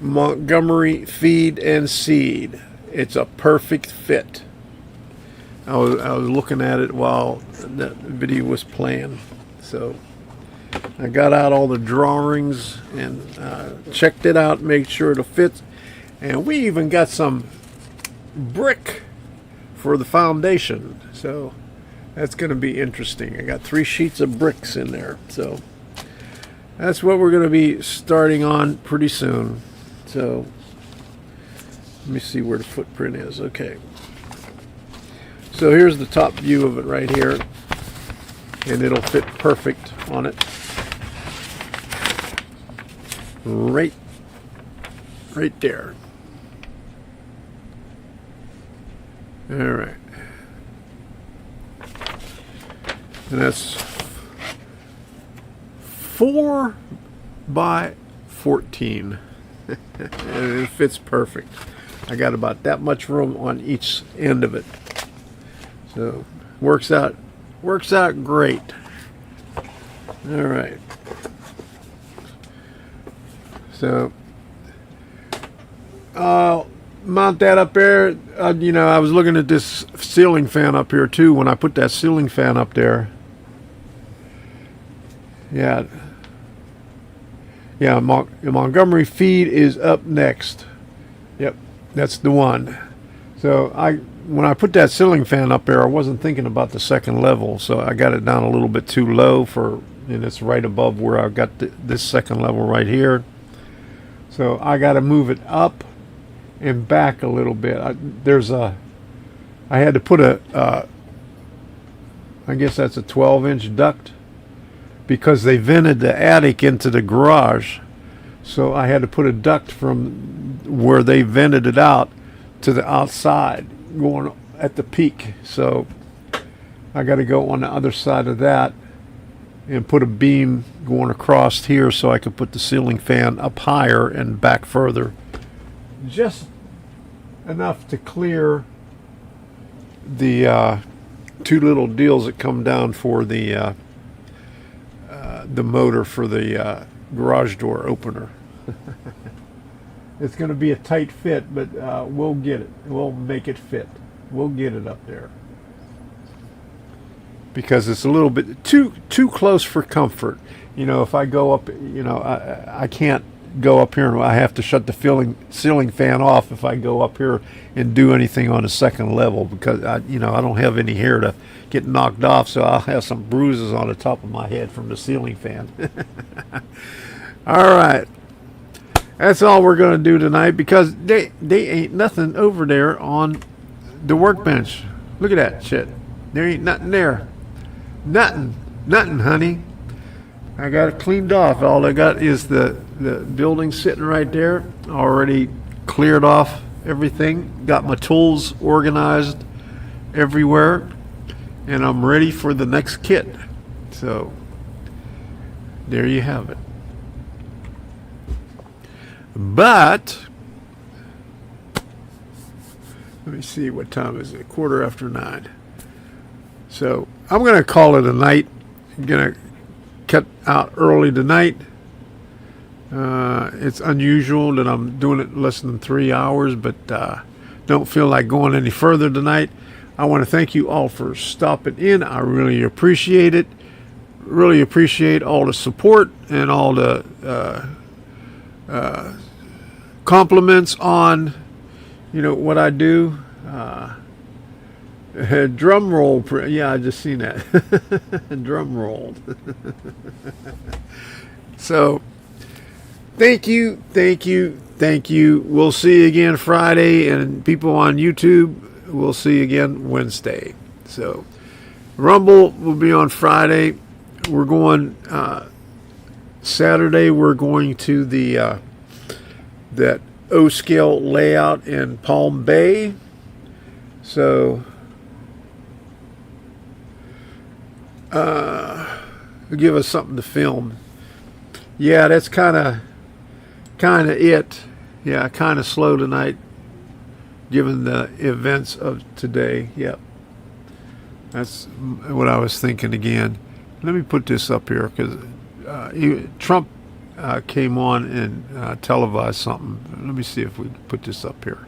Montgomery feed and seed. It's a perfect fit. I was looking at it while that video was playing, so I got out all the drawings and checked it out, made sure it'll fit, and we even got some brick for the foundation, so that's going to be interesting. I got 3 sheets of bricks in there, so that's what we're going to be starting on pretty soon. So let me see where the footprint is. Okay, so here's the top view of it right here, and it'll fit perfect on it. Right there. All right, and that's 4 by 14. And it fits perfect. I got about that much room on each end of it, so works out great. All right, so mount that up there, you know, I was looking at this ceiling fan up here too when I put that ceiling fan up there. Yeah. Yeah, Montgomery feed is up next. Yep, that's the one. So when I put that ceiling fan up there, I wasn't thinking about the second level, so I got it down a little bit too low and it's right above where I've got this second level right here. So I got to move it up and back a little bit. I had to put I guess that's a 12-inch duct, because they vented the attic into the garage. So I had to put a duct from where they vented it out to the outside, going at the peak. So I got to go on the other side of that and put a beam going across here so I could put the ceiling fan up higher and back further. Just enough to clear the two little deals that come down for the motor for the garage door opener. It's going to be a tight fit, but we'll get it. We'll make it fit. We'll get it up there. Because it's a little bit too close for comfort. You know, if I go up, you know, I can't go up here, and I have to shut the ceiling fan off if I go up here and do anything on the second level, because I don't have any hair to get knocked off, so I'll have some bruises on the top of my head from the ceiling fan. All right, that's all we're going to do tonight, because they ain't nothing over there on the workbench. Look at that shit. There ain't nothing there. Nothing, honey. I got it cleaned off. All I got is the building sitting right there. Already cleared off everything. Got my tools organized everywhere. And I'm ready for the next kit. So, there you have it. But, let me see, what time is it? 9:15. So, I'm going to call it a night. I'm going to cut out early tonight. It's unusual that I'm doing it less than 3 hours, but don't feel like going any further tonight. I want to thank you all for stopping in. I really appreciate it. Really appreciate all the support and all the compliments on, what I do. Drum roll. Yeah, I just seen that. Drum rolled. So, thank you. We'll see you again Friday, and people on YouTube, we'll see you again Wednesday. So, Rumble will be on Friday. We're going Saturday. We're going to the that O-scale layout in Palm Bay. So, give us something to film. Yeah, that's kind of it. Yeah, kind of slow tonight, given the events of today. Yep, that's what I was thinking again. Let me put this up here, because Trump came on and televised something. Let me see if we can put this up here.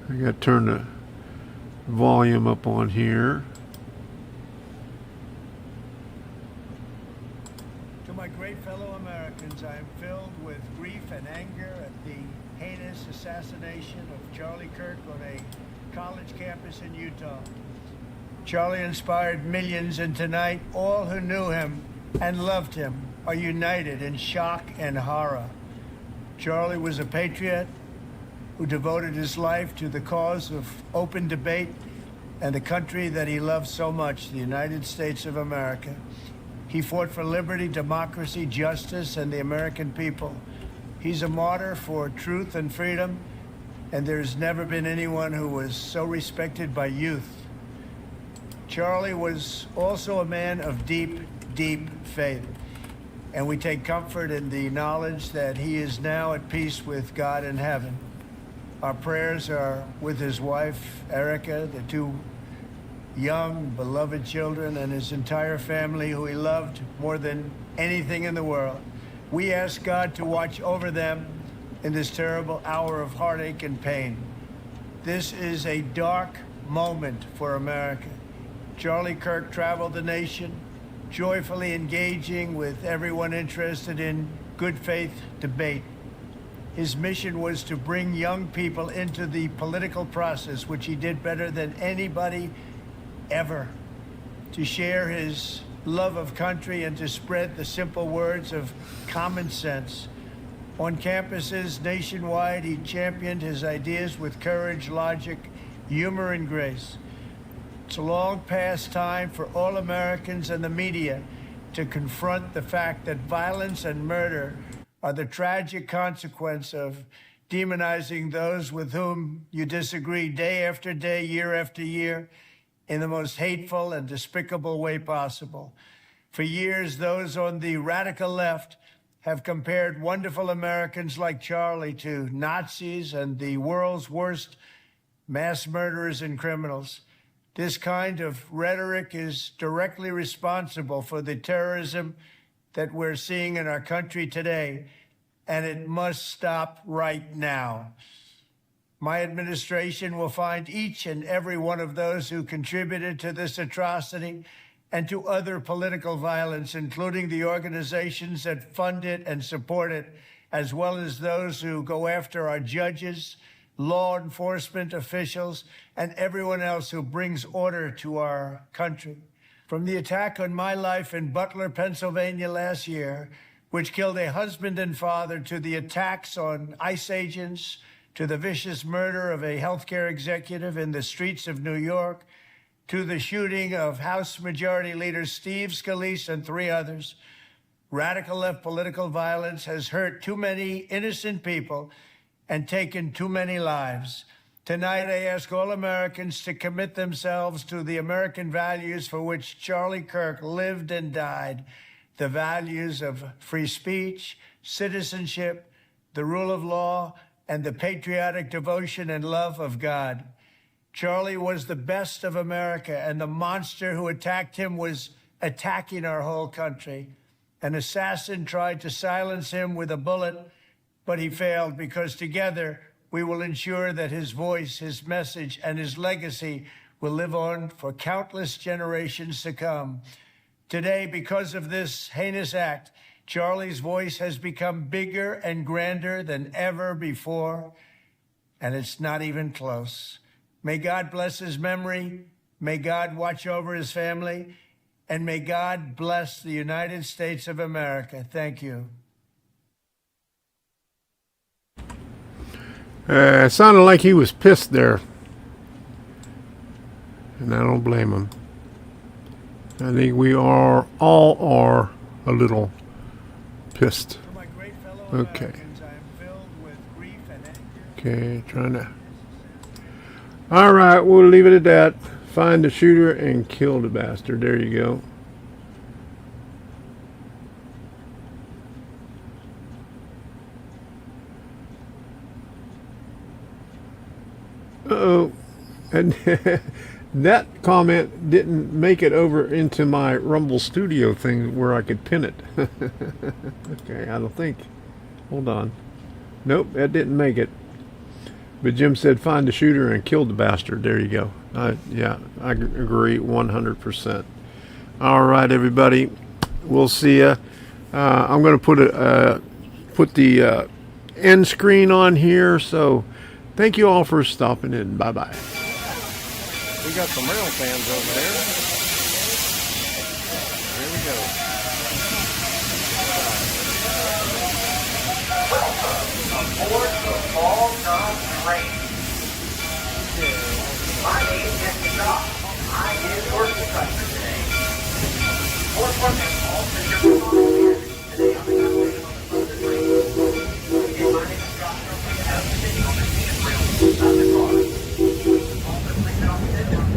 I got to turn the volume up on here. To my great fellow Americans, I am filled with grief and anger at the heinous assassination of Charlie Kirk on a college campus in Utah. Charlie inspired millions, and tonight all who knew him and loved him are united in shock and horror. Charlie was a patriot who devoted his life to the cause of open debate and the country that he loved so much, the United States of America. He fought for liberty, democracy, justice, and the American people. He's a martyr for truth and freedom, and there's never been anyone who was so respected by youth. Charlie was also a man of deep, deep faith, and we take comfort in the knowledge that he is now at peace with God in heaven. Our prayers are with his wife, Erica, the two young, beloved children, and his entire family, who he loved more than anything in the world. We ask God to watch over them in this terrible hour of heartache and pain. This is a dark moment for America. Charlie Kirk traveled the nation, joyfully engaging with everyone interested in good faith debate. His mission was to bring young people into the political process, which he did better than anybody ever, to share his love of country and to spread the simple words of common sense. On campuses nationwide, he championed his ideas with courage, logic, humor, and grace. It's a long past time for all Americans and the media to confront the fact that violence and murder are the tragic consequence of demonizing those with whom you disagree day after day, year after year, in the most hateful and despicable way possible. For years, those on the radical left have compared wonderful Americans like Charlie to Nazis and the world's worst mass murderers and criminals. This kind of rhetoric is directly responsible for the terrorism that we're seeing in our country today, and it must stop right now. My administration will find each and every one of those who contributed to this atrocity and to other political violence, including the organizations that fund it and support it, as well as those who go after our judges, law enforcement officials, and everyone else who brings order to our country. From the attack on my life in Butler, Pennsylvania last year, which killed a husband and father, to the attacks on ICE agents, to the vicious murder of a healthcare executive in the streets of New York, to the shooting of House Majority Leader Steve Scalise and 3 others, radical left political violence has hurt too many innocent people and taken too many lives. Tonight, I ask all Americans to commit themselves to the American values for which Charlie Kirk lived and died, the values of free speech, citizenship, the rule of law, and the patriotic devotion and love of God. Charlie was the best of America, and the monster who attacked him was attacking our whole country. An assassin tried to silence him with a bullet, but he failed, because together we will ensure that his voice, his message, and his legacy will live on for countless generations to come. Today, because of this heinous act, Charlie's voice has become bigger and grander than ever before, and it's not even close. May God bless his memory, may God watch over his family, and may God bless the United States of America. Thank you. It sounded like he was pissed there. And I don't blame him. I think we all are a little pissed. To my great fellow Okay. Americans, I am filled with grief and anger. Okay, trying to... All right, we'll leave it at that. Find the shooter and kill the bastard. There you go. Uh-oh. And that comment didn't make it over into my Rumble Studio thing where I could pin it. Okay, I don't think. Hold on. Nope, that didn't make it. But Jim said find the shooter and kill the bastard. There you go. Yeah, I agree 100%. All right, everybody. We'll see ya. I'm going to put the end screen on here. So thank you all for stopping in. Bye-bye. We got some rail fans over there. Here we go. Aboard the all-time train. My name is Doc. I am your instructor today. More workers all send your volunteers. Today I'll be operating on the train. Again, my name is Doc. I'm sitting on the handrail inside the car. All the things that I'll be doing.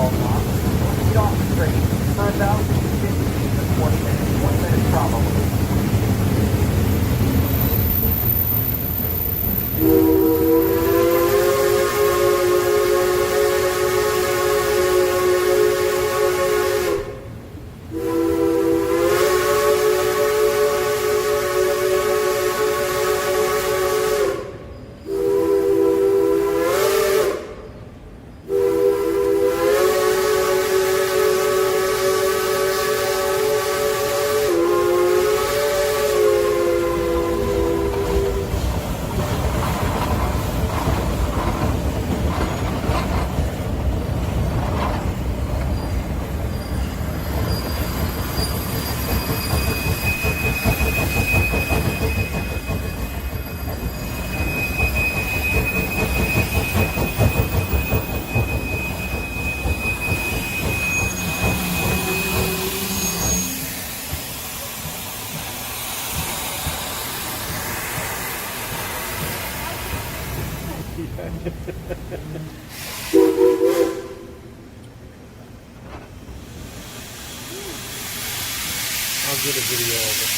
all along. Feet off straight for about 15 to 20 minutes. 20 minutes probably. I'll get a video of it.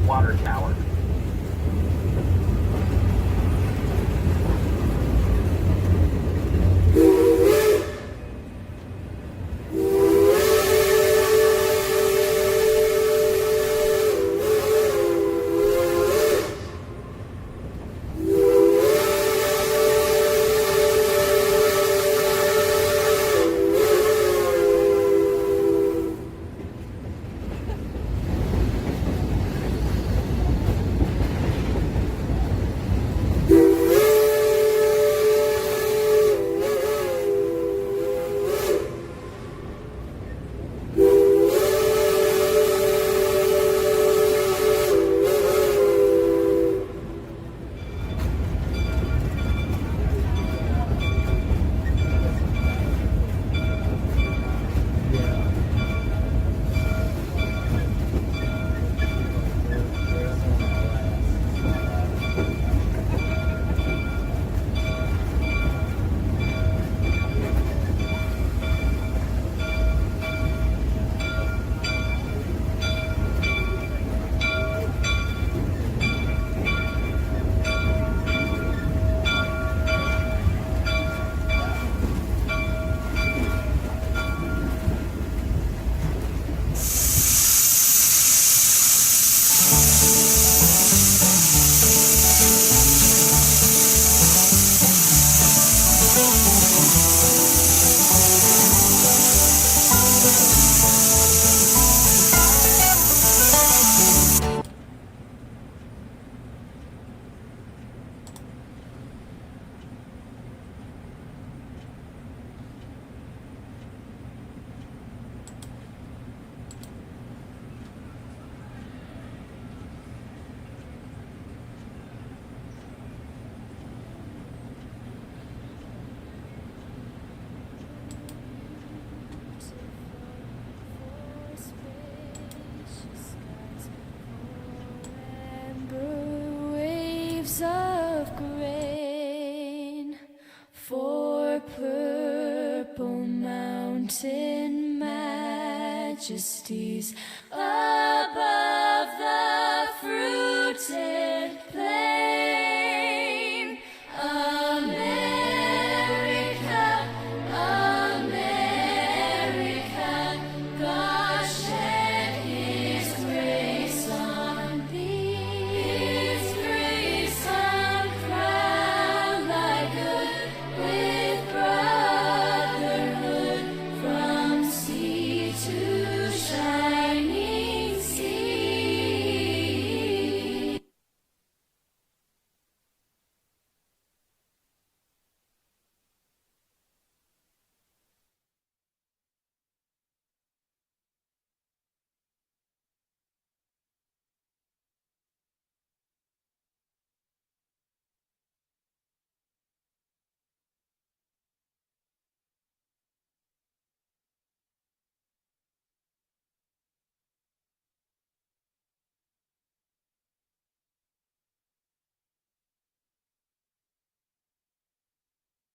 Water tower. Of grain for purple mountain majesties